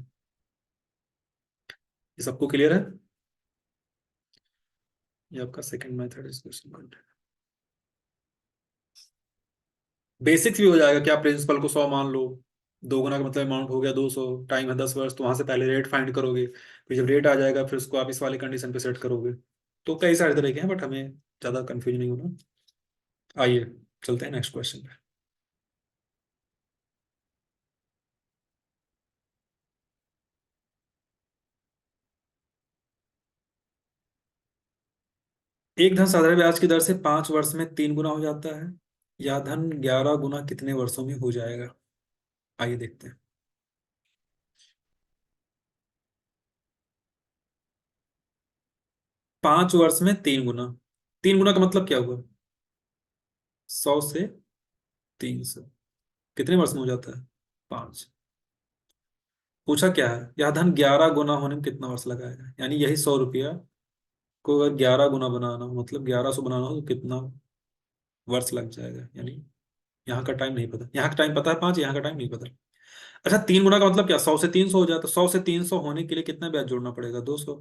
ये सबको क्लियर है। ये आपका सेकंड मेथड इस क्वेश्चन का। बेसिक्स भी हो जाएगा, क्या प्रिंसिपल को 100 मान लो, 2 गुना का मतलब अमाउंट हो गया 200, टाइम है 10 वर्ष, तो वहां से पहले रेट फाइंड करोगे, फिर जब रेट आ जाएगा फिर उसको आप इस वाले कंडीशन पे सेट करोगे। तो कई सारे तरीके हैं, बट हमें ज्यादा कंफ्यूज नहीं होना। आइए चलते हैं नेक्स्ट क्वेश्चन पे। एक धन साधारण ब्याज की दर से 5 वर्ष में 3 गुना हो जाता है, या धन 11 गुना कितने वर्षों में हो जाएगा। आइए देखते हैं। 5 वर्ष में 3 गुना, 3 गुना का मतलब क्या हुआ, 100 से 300, कितने वर्ष में हो जाता है, 5। पूछा क्या है, यह धन 11 गुना होने में कितना वर्ष लगाएगा, यानी यही 100 रुपया को अगर 11 गुना बनाना हो, मतलब 1100 बनाना हो तो कितना वर्ष लग जाएगा। यानी यहाँ का टाइम नहीं पता, यहाँ का टाइम पता है 5, यहाँ का टाइम नहीं पता। अच्छा, 3 गुना का मतलब क्या, 100 से 300 हो जाए, तो 100 से 300 होने के लिए कितना ब्याज जोड़ना पड़ेगा, 200।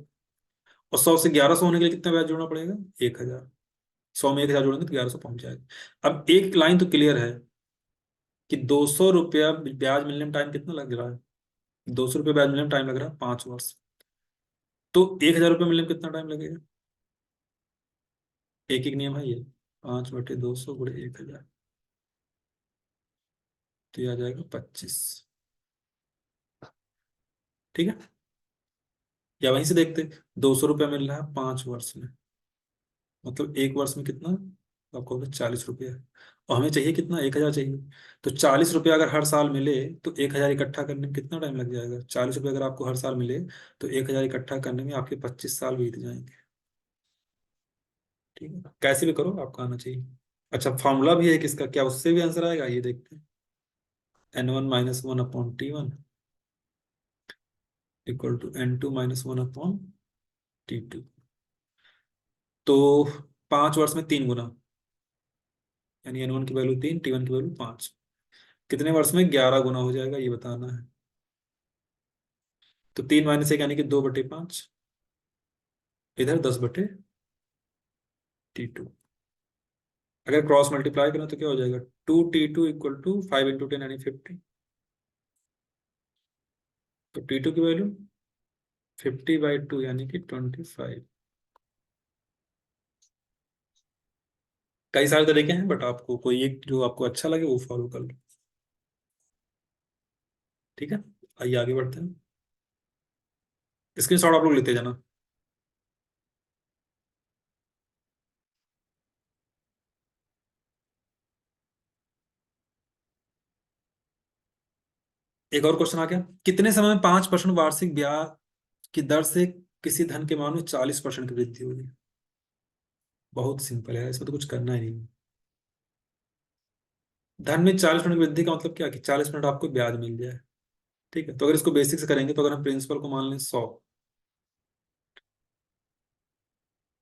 और 100 से 1100 होने के लिए कितना ब्याज जोड़ना पड़ेगा, 1000। 100 में 1000 जोड़ेंगे तो 1100 पहुंच जाएगा। अब एक लाइन तो क्लियर है कि 200 रुपया ब्याज मिलने में टाइम कितना लग रहा है, 200 रुपये ब्याज मिलने में टाइम लग रहा है 5 वर्ष। तो 1,000 रुपये मिलने में कितना टाइम लगेगा? एक एक नियम है ये, 5/200 × 1,000, तो ये आ जाएगा 25। ठीक है, या वहीं से देखते, 200 रुपये मिल रहा है 5 वर्ष में, मतलब एक वर्ष में कितना, आपको होगा 40 रुपये, और हमें चाहिए कितना, 1,000 चाहिए। तो 40 रुपये अगर हर साल मिले, तो 1,000 इकट्ठा करने में कितना टाइम लग जाएगा? 40 रुपये अगर आपको हर साल मिले, तो 1,000 इकट्ठा करने में आपके 25 साल बीत जाएंगे। ठीक है, कैसे भी करो, आपका आना चाहिए। अच्छा, फॉर्मूला भी है किसका, क्या उससे भी आंसर आएगा, ये देखते हैं। N1 - 1/T1 equal to N2 - 1/T2। तो 5 वर्ष में 3 गुना, यानी N1 की वैल्यू 3, T1 की वैल्यू 5, कितने वर्ष में 11 गुना हो जाएगा, ये बताना है। तो 3 - 1 यानी कि 2/5, इधर 10/T2। अगर क्रॉस मल्टीप्लाई करें तो क्या हो जाएगा, 2T2 इक्वल टू 5 × 10 यानी 50। तो T2 की वैल्यू 50/2 यानी कि 25। कई सारे तरीके हैं, बट आपको कोई एक जो आपको अच्छा लगे वो फॉलो कर लो। ठीक है, आइए आगे बढ़ते हैं। स्क्रीनशॉट आप लोग लेते जाना। एक और क्वेश्चन आ गया, कितने समय में 5% वार्षिक ब्याज की दर से किसी धन के मान में 40% की वृद्धि होगी? बहुत सिंपल है, इसमें तो कुछ करना ही नहीं। धन में 40% की वृद्धि का मतलब क्या, कि 40% आपको ब्याज मिल जाए। ठीक है, तो अगर इसको बेसिक से करेंगे, तो अगर हम प्रिंसिपल को मान लें 100,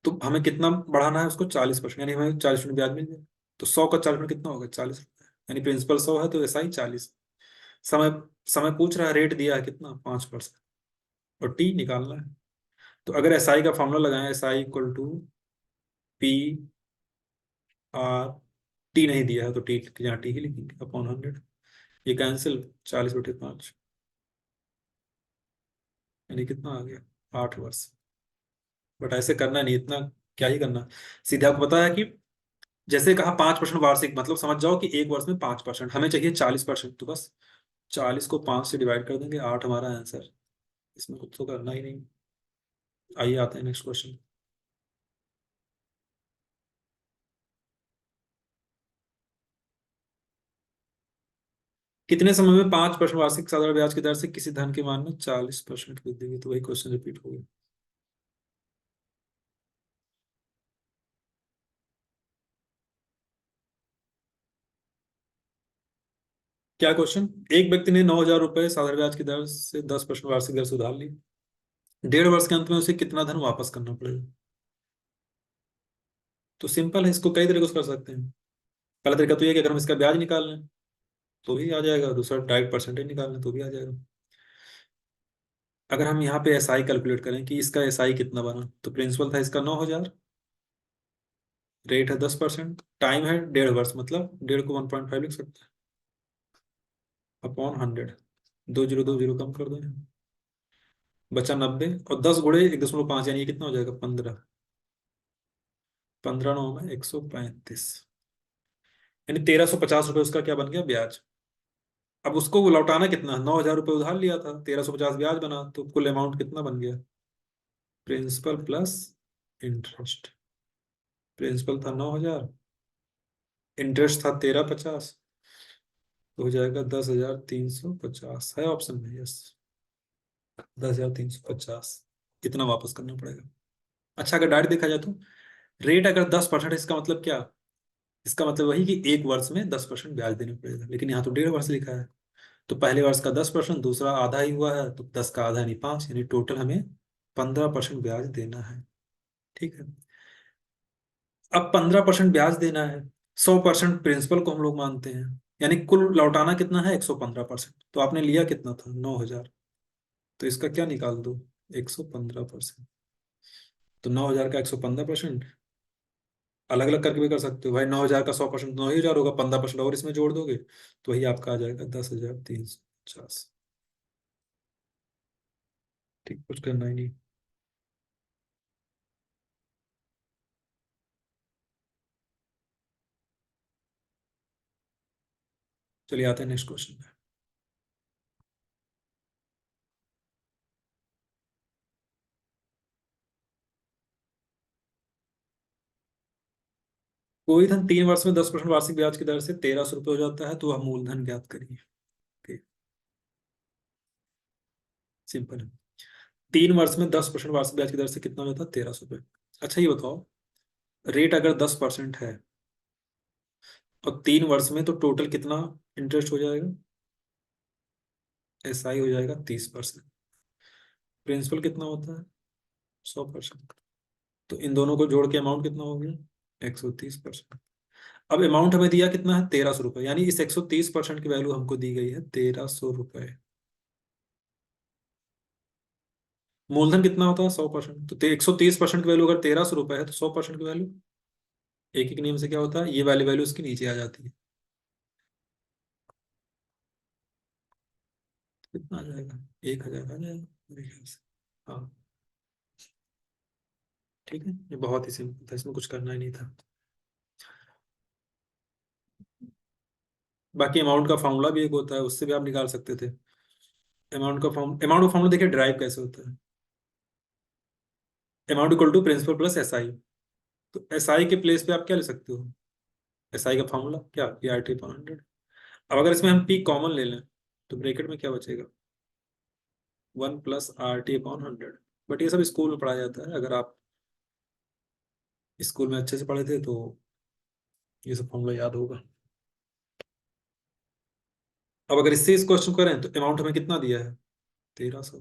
तो हमें कितना बढ़ाना है उसको, 40%, यानी हमें 40% ब्याज मिल जाए। तो 100 का 40% कितना होगा, 40 रुपये, यानी प्रिंसिपल 100 है तो ऐसा ही 40। समय समय पूछ रहा है, रेट दिया है कितना, 5%, और टी निकालना है। तो अगर एसआई का फॉर्मूला लगाएं, SI equal to P/R, T नहीं दिया है तो टी यहाँ टी ही लिखेंगे, अपॉन 100। ये कैंसिल, 40/5, यानी कितना आ गया, 8 वर्ष। बट ऐसे करना नहीं इतना, क्या ही करना। सीधे आपको पता है कि जैसे कहा 5% वार्षिक, मतलब समझ जाओ कि एक वर्ष में 5%, हमें चाहिए 40%, तो बस 40 को 5 से डिवाइड कर देंगे, 8 हमारा आंसर। इसमें कुछ तो करना ही नहीं। आइए आते हैं नेक्स्ट क्वेश्चन। कितने समय में 5% वार्षिक साधारण ब्याज की दर से किसी धन के मान में 40% की वृद्धि हुई? तो वही क्वेश्चन रिपीट हो गया। क्या क्वेश्चन, एक व्यक्ति ने 9,000 रुपये साधारण ब्याज की दर से 10% वार्षिक दर से उधार ली, 1.5 वर्ष के अंत में उसे कितना धन वापस करना पड़ेगा? तो सिंपल है, इसको कई तरीके से कर सकते हैं। पहला तरीका तो ये है कि अगर हम इसका ब्याज निकाल लें तो भी आ जाएगा, दूसरा डायरेक्ट परसेंटेज निकाल लें तो भी आ जाएगा। अगर हम यहाँ पे एसआई कैलकुलेट करें कि इसका एसआई कितना बना, तो प्रिंसिपल था इसका 9,000, रेट है 10%, टाइम है 1.5 वर्ष, मतलब 1.5 को 1.5 लिख सकते हैं, अपॉन 100। 2 0 2 0 कम कर दें, बचा 90, और 10 × 1.5 यानी ये कितना हो जाएगा, 15। 15×9 = 135, यानी 1,350 रुपये उसका क्या बन गया, ब्याज। अब उसको वो लौटाना कितना, 9,000 रुपये उधार लिया था, 1,350 ब्याज बना, तो कुल अमाउंट कितना बन गया, प्रिंसिपल प्लस इंटरेस्ट। प्रिंसिपल था 9,000, इंटरेस्ट था 1,350, तो हो जाएगा 10,350, है ऑप्शन में, यस, 10,350 इतना वापस करना पड़ेगा। अच्छा, अगर डायरेक्ट देखा जाए तो रेट अगर 10% इसका मतलब क्या, इसका मतलब वही कि एक वर्ष में 10% ब्याज देना पड़ेगा, लेकिन यहाँ तो 1.5 वर्ष लिखा है। तो पहले वर्ष का 10%, दूसरा आधा ही हुआ है, तो 10 का आधा यानी 5, यानी टोटल हमें 15% ब्याज देना है। ठीक है, अब 15% ब्याज देना है, 100% प्रिंसिपल को हम लोग मानते हैं, यानी कुल लौटाना कितना है, 115%। तो आपने लिया कितना था, 9,000, तो इसका क्या निकाल दो, 115%। तो 9,000 का 115%, अलग अलग करके भी कर सकते हो भाई, 9,000 का 100% 9,000 होगा, 15% और इसमें जोड़ दोगे, तो वही आपका आ जाएगा 10,350। ठीक, कुछ करना ही नहीं। चलिए आते हैं नेक्स्ट क्वेश्चन पे। कोई धन 3 वर्ष में 10% वार्षिक ब्याज की दर से 1300 रुपये हो जाता है, तो वह मूलधन ज्ञात करिए। ठीक, सिंपल है। 3 वर्ष में 10% वार्षिक ब्याज की दर से कितना हो जाता है? 1300 रुपये। अच्छा ये बताओ, रेट अगर 10% है और 3 वर्ष में, तो टोटल कितना इंटरेस्ट हो जाएगा? SI हो जाएगा 30%। प्रिंसिपल कितना होता है? 100%। तो इन दोनों को जोड़ के अमाउंट कितना हो गया? 130%। अब अमाउंट हमें दिया कितना है? 1300 रुपये, यानी इस 130% की वैल्यू हमको दी गई है 1300 रुपये। मूलधन कितना होता है? 100%। तो 130% की वैल्यू अगर 1300 रुपये है, तो 100% की वैल्यू, एक एक नियम से क्या होता है, ये वाली वैल्यू उसके नीचे आ जाती है। कितना आ जाएगा? 1000 आ जाएगा मेरे ख्याल से। हाँ, ठीक है, ये बहुत ही सिंपल था, इसमें कुछ करना ही नहीं था। बाकी अमाउंट का फॉर्मूला भी एक होता है, उससे भी आप निकाल सकते थे। अमाउंट का फॉर्मूला देखिए ड्राइव कैसे होता है। Amount equal to principal plus SI। तो SI के प्लेस पे आप क्या ले सकते हो? SI का फॉर्मूला क्या? PRT/100। अब अगर इसमें हम P कॉमन ले लें, तो ब्रैकेट में क्या बचेगा? 1 + RT/100। बट ये सब स्कूल में पढ़ाया जाता है, अगर आप स्कूल में अच्छे से पढ़े थे तो ये सब फॉर्मूला याद होगा। अब अगर इससे इस क्वेश्चन को करें, तो अमाउंट हमें कितना दिया है? 1300।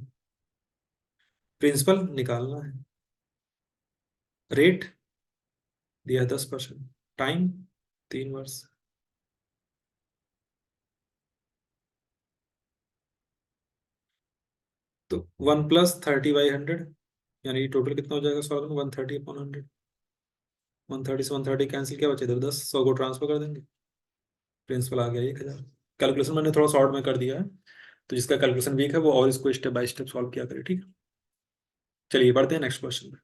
प्रिंसिपल निकालना है। रेट दिया है 10%। टाइम 3 वर्ष। तो 1 + 30/100, यानी टोटल कितना हो जाएगा सॉल्व में? 130/100। 130 से 130 कैंसिल, क्या बचे इधर? 10, 100 को ट्रांसफर कर देंगे। प्रिंसिपल आ गया 1000। कैलकुलेशन मैंने थोड़ा शॉर्ट में कर दिया है, तो जिसका कैलकुलेशन वीक है वो और इसको स्टेप बाय स्टेप सॉल्व किया करे, ठीक है। चलिए बढ़ते हैं नेक्स्ट क्वेश्चन में।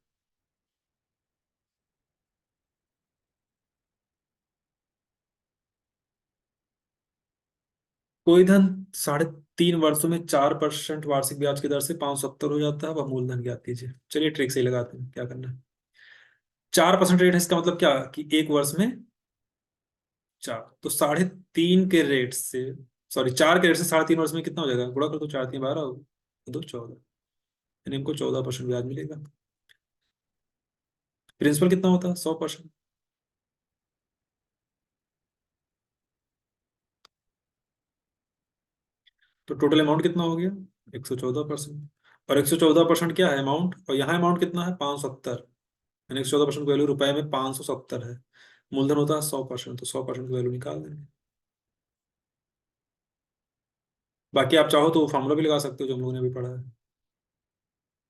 कोई धन 3.5 वर्षों में 4% वार्षिक ब्याज की दर से 570 हो जाता है, वह मूलधन ज्ञात कीजिए। चलिए ट्रिक से ही लगाते हैं, क्या करना है। 4% रेट है, इसका मतलब क्या कि 1 वर्ष में 4, तो 3.5 के रेट से, सॉरी 4 के रेट से 3.5 वर्ष में कितना हो जाएगा? गुणा कर दो, 4×3 = 12, 2 14, यानी हमको 14% ब्याज मिलेगा। प्रिंसिपल कितना होता है? 100%। तो टोटल अमाउंट कितना हो गया? 114%। और 114% क्या है? अमाउंट। और यहाँ अमाउंट कितना है? 570। यानी 114% की वैल्यू रुपए में 570 है। मूलधन होता है 100%, तो 100% की वैल्यू निकाल देंगे। बाकी आप चाहो तो फॉर्मूला भी लगा सकते हो, जो हम लोगों ने भी पढ़ा है।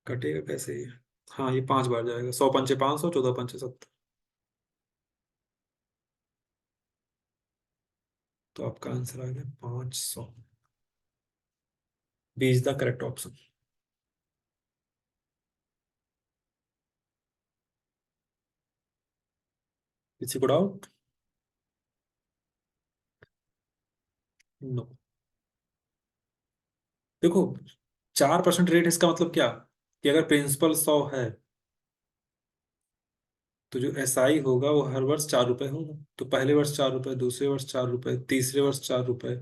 कटेगा कैसे ये? हाँ, ये 5 बार जाएगा। 100 × 5 500, 14×5 70। तो आपका आंसर आ गया 500। B is the correct option. किसी को डाउट? नो। देखो, 4% रेट, इसका मतलब क्या कि अगर प्रिंसिपल 100 है, तो जो SI होगा वो हर वर्ष 4 रुपए होगा। तो पहले वर्ष 4 रुपए, दूसरे वर्ष 4 रुपए, तीसरे वर्ष 4 रुपए।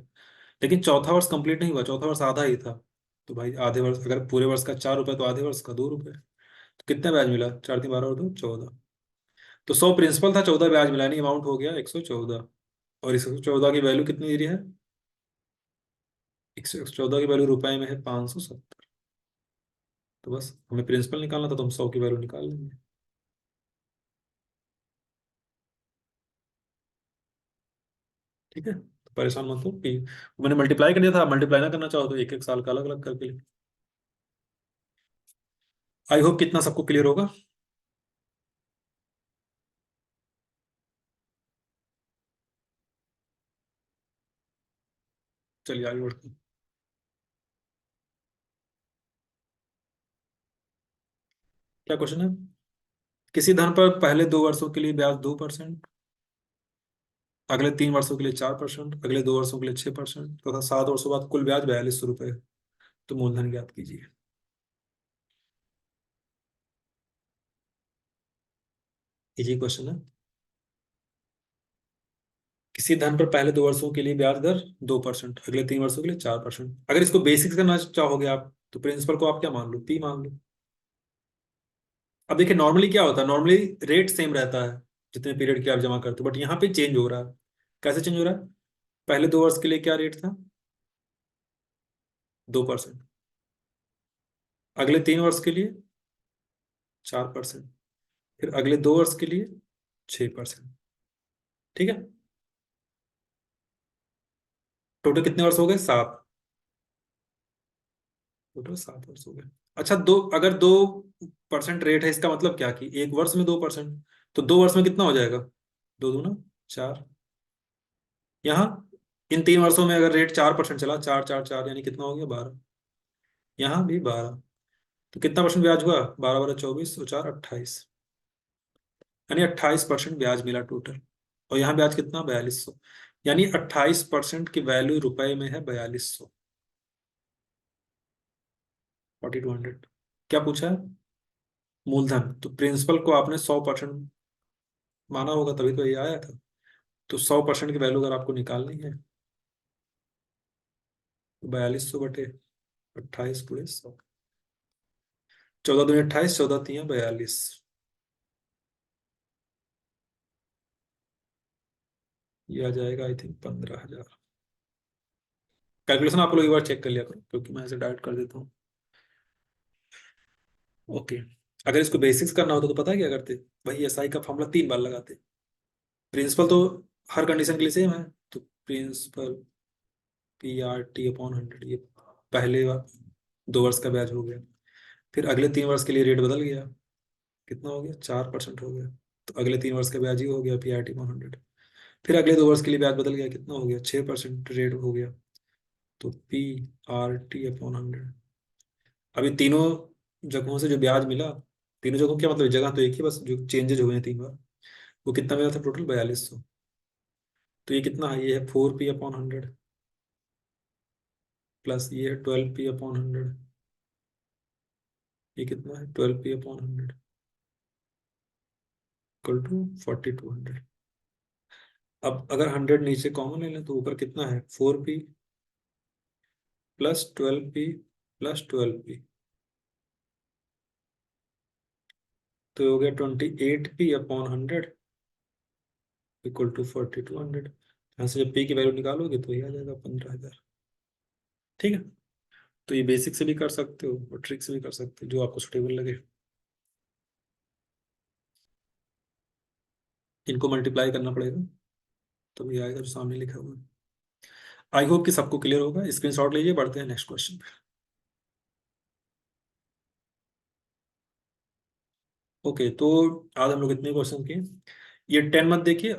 लेकिन चौथा वर्ष कंप्लीट नहीं हुआ, चौथा वर्ष आधा ही था। तो भाई आधे वर्ष, अगर पूरे वर्ष का 4 रुपए, तो आधे वर्ष का 2 रुपए। तो कितना ब्याज मिला? 4×3 = 12 और 2 14। तो 100 प्रिंसिपल था, 14 ब्याज मिला, नहीं अमाउंट हो गया 114। और 114 की वैल्यू कितनी दे रही है? 114 की वैल्यू रुपए में है 570। तो बस हमें प्रिंसिपल निकालना था, तो हम 100 की वैल्यू निकाल लेंगे। ठीक है, तो परेशान मत हो कि मैंने मल्टीप्लाई कर दिया था। मल्टीप्लाई ना करना चाहो तो एक एक साल का अलग अलग करके ले। आई होप कितना सबको क्लियर होगा। चलिए आगे बढ़ते हैं। क्या क्वेश्चन है? किसी धन पर पहले 2 वर्षों के लिए ब्याज 2%, अगले 3 वर्षों के लिए 4%, अगले 2 वर्षों के लिए 6% तथा 7 वर्षों बाद कुल ब्याज 4200 रुपये। तो मूलधन ज्ञात कीजिए। इजी क्वेश्चन है। किसी धन पर पहले 2 वर्षों के लिए ब्याज दर 2%, अगले 3 वर्षों के लिए 4%। अगर इसको बेसिक्स करना चाहोगे आप तो प्रिंसिपल को आप क्या मान लो, पी मान लो। अब देखिए नॉर्मली क्या होता है, नॉर्मली रेट सेम रहता है जितने पीरियड की आप जमा करते हो, बट यहाँ पे चेंज हो रहा है। कैसे चेंज हो रहा है? पहले 2 वर्ष के लिए क्या रेट था? 2%। अगले 3 वर्ष के लिए 4%। फिर अगले 2 वर्ष के लिए 6%। ठीक है। टोटल कितने वर्ष हो गए? 7। टोटल 7 वर्ष हो गए। अच्छा, दो, अगर 2% रेट है, इसका मतलब क्या कि एक वर्ष में 2%, तो 2 वर्ष में कितना हो जाएगा? 2 दूना 4। यहाँ इन 3 वर्षों में अगर रेट 4% चला, 4 4 4 यानी कितना हो गया? 12। यहाँ भी 12। तो कितना परसेंट ब्याज हुआ? 12 12 24 और 4 28, यानी 28% ब्याज मिला टोटल। और यहाँ ब्याज कितना? 4200। यानी 28% की वैल्यू रुपए में है 4200, 4200। क्या पूछा है? मूलधन। तो प्रिंसिपल को आपने 100% माना होगा, तभी तो ये आया था। तो 100% की वैल्यू अगर आपको निकालनी है तो 4200/28 पूरे 100। 14 दूनी 28, 14 3 42। ये आ जाएगा आई थिंक 15,000। कैलकुलेशन आप लोग एक बार चेक कर लिया करो, क्योंकि मैं ऐसे डायरेक्ट कर देता हूँ। ओके। अगर इसको बेसिक्स करना होता तो पता है क्या करते? वही एसआई का फॉर्मूला 3 बार लगाते। प्रिंसिपल तो हर कंडीशन के लिए सेम है। तो प्रिंसिपल PRT/100, ये पहले 2 वर्ष का ब्याज हो गया। फिर अगले 3 वर्ष के लिए रेट बदल गया, कितना हो गया? 4% हो गया। तो अगले 3 वर्ष का ब्याज ही हो गया PRT/100। फिर अगले 2 वर्ष के लिए ब्याज बदल गया, कितना हो गया? 6% रेट हो गया। तो PRT/100। अभी तीनों जगहों से जो ब्याज मिला, तीनों जगहों क्या मतलब, जगह तो एक ही, बस जो चेंजेस हुए हैं 3 बार, वो कितना मिला था टोटल? 4200। तो ये कितना है? ये है 4P/100 प्लस ये है 12P/100। ये कितना है? 12P/100 equal to 4200। अब अगर 100 नीचे कॉमन ले लें तो ऊपर कितना है? 4P plus 12P plus 12P, तो हो गया 28P/100 इक्वल टू 4200। यहाँ से जब P की वैल्यू निकालोगे तो ये आ जाएगा 15,000। ठीक है। तो ये बेसिक से भी कर सकते हो और ट्रिक से भी कर सकते हो, जो आपको सुटेबल लगे। इनको मल्टीप्लाई करना पड़ेगा, तो ये आएगा जो सामने लिखा हुआ है। आई होप कि सबको क्लियर होगा। स्क्रीनशॉट लीजिए, बढ़ते हैं नेक्स्ट क्वेश्चन पे। ओके, तो आज हम लोग इतने क्वेश्चन किए। ये 10 मत देखिए,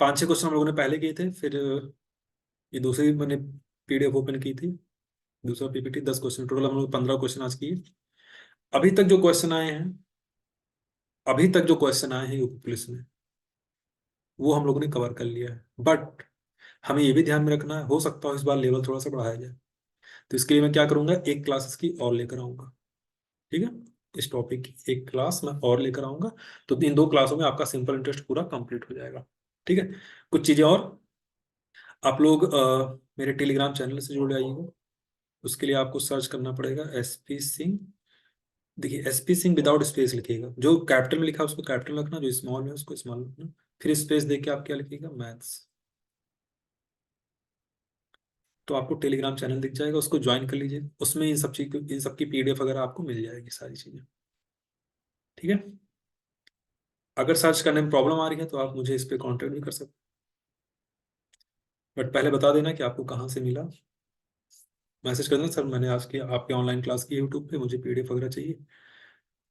5 6 क्वेश्चन हम लोगों ने पहले किए थे। फिर ये दूसरी मैंने PDF ओपन की थी, दूसरा PPT। 10 क्वेश्चन टोटल, हम लोग 15 क्वेश्चन आज किए। अभी तक जो क्वेश्चन आए हैं, अभी तक जो क्वेश्चन आए हैं यूपी पुलिस में, वो हम लोगों ने कवर कर लिया है। बट हमें ये भी ध्यान में रखना है, हो सकता है इस बार लेवल थोड़ा सा बढ़ाया जाए। तो इसके लिए मैं क्या करूंगा, एक क्लासेस की और लेकर आऊंगा। ठीक है। इस टॉपिक की एक क्लास मैं और लेकर आऊंगा। तो इन 2 क्लासों में आपका सिंपल इंटरेस्ट पूरा कंप्लीट हो जाएगा। ठीक है। कुछ चीजें और, आप लोग मेरे टेलीग्राम चैनल से जुड़ जाइएगा। उसके लिए आपको सर्च करना पड़ेगा SP सिंह। देखिए SP सिंह विदाउट स्पेस लिखिएगा, जो कैपिटल में लिखा है उसको कैपिटल में रखना, जो स्मॉल में है उसको स्मॉल में रखना। फिर स्पेस दे के आप क्या लिखिएगा? मैथ्स। तो आपको टेलीग्राम चैनल दिख जाएगा, उसको ज्वाइन कर लीजिए। उसमें इन सब की PDF वगैरह आपको मिल जाएगी, सारी चीजें। ठीक है। अगर सर्च करने में प्रॉब्लम आ रही है तो आप मुझे इस पे कांटेक्ट भी कर सकते हैं। बट पहले बता देना कि आपको कहाँ से मिला। मैसेज कर देना, सर मैंने आज की आपके ऑनलाइन क्लास की यूट्यूब पे, मुझे PDF वगैरह चाहिए,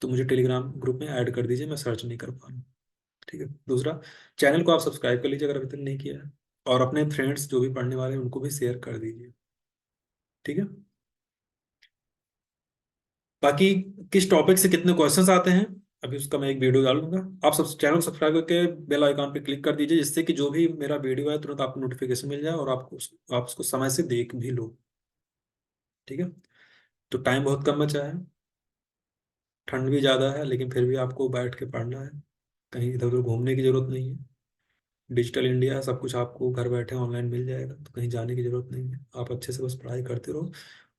तो मुझे टेलीग्राम ग्रुप में ऐड कर दीजिए, मैं सर्च नहीं कर पा रहा हूँ। ठीक है। दूसरा, चैनल को आप सब्सक्राइब कर लीजिए अगर अभी तक नहीं किया है, और अपने फ्रेंड्स जो भी पढ़ने वाले हैं उनको भी शेयर कर दीजिए। ठीक है। बाकी किस टॉपिक से कितने क्वेश्चंस आते हैं, अभी उसका मैं एक वीडियो डालूंगा। आप सब चैनल को सब्सक्राइब करके बेल आइकॉन पे क्लिक कर दीजिए, जिससे कि जो भी मेरा वीडियो है तुरंत आपको नोटिफिकेशन मिल जाए और आप उसको समय से देख भी लो। ठीक है। तो टाइम बहुत कम बचा है, ठंड भी ज़्यादा है, लेकिन फिर भी आपको बैठ के पढ़ना है। कहीं इधर उधर घूमने की जरूरत नहीं है। डिजिटल इंडिया है, सब कुछ आपको घर बैठे ऑनलाइन मिल जाएगा, तो कहीं जाने की जरूरत नहीं है। आप अच्छे से बस पढ़ाई करते रहो,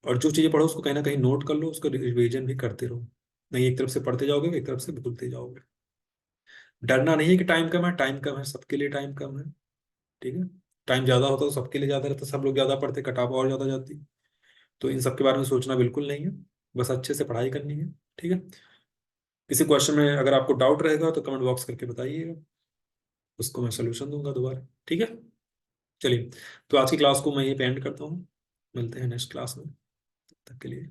और जो चीज़ें पढ़ो उसको कहीं ना कहीं नोट कर लो, उसको रिवीजन भी करते रहो। नहीं एक तरफ से पढ़ते जाओगे, एक तरफ से भूलते जाओगे। डरना नहीं है कि टाइम कम है, टाइम कम है, सबके लिए टाइम कम है। ठीक है। टाइम ज़्यादा होता तो सबके लिए ज़्यादा रहता, सब लोग ज़्यादा पढ़ते, कटाव और ज़्यादा जाती। तो इन सब के बारे में सोचना बिल्कुल नहीं है, बस अच्छे से पढ़ाई करनी है। ठीक है। किसी क्वेश्चन में अगर आपको डाउट रहेगा तो कमेंट बॉक्स करके बताइएगा, उसको मैं सोल्यूशन दूंगा दोबारा। ठीक है। चलिए, तो आज की क्लास को मैं ये पे एंड करता हूँ। मिलते हैं नेक्स्ट क्लास में, तब तक के लिए।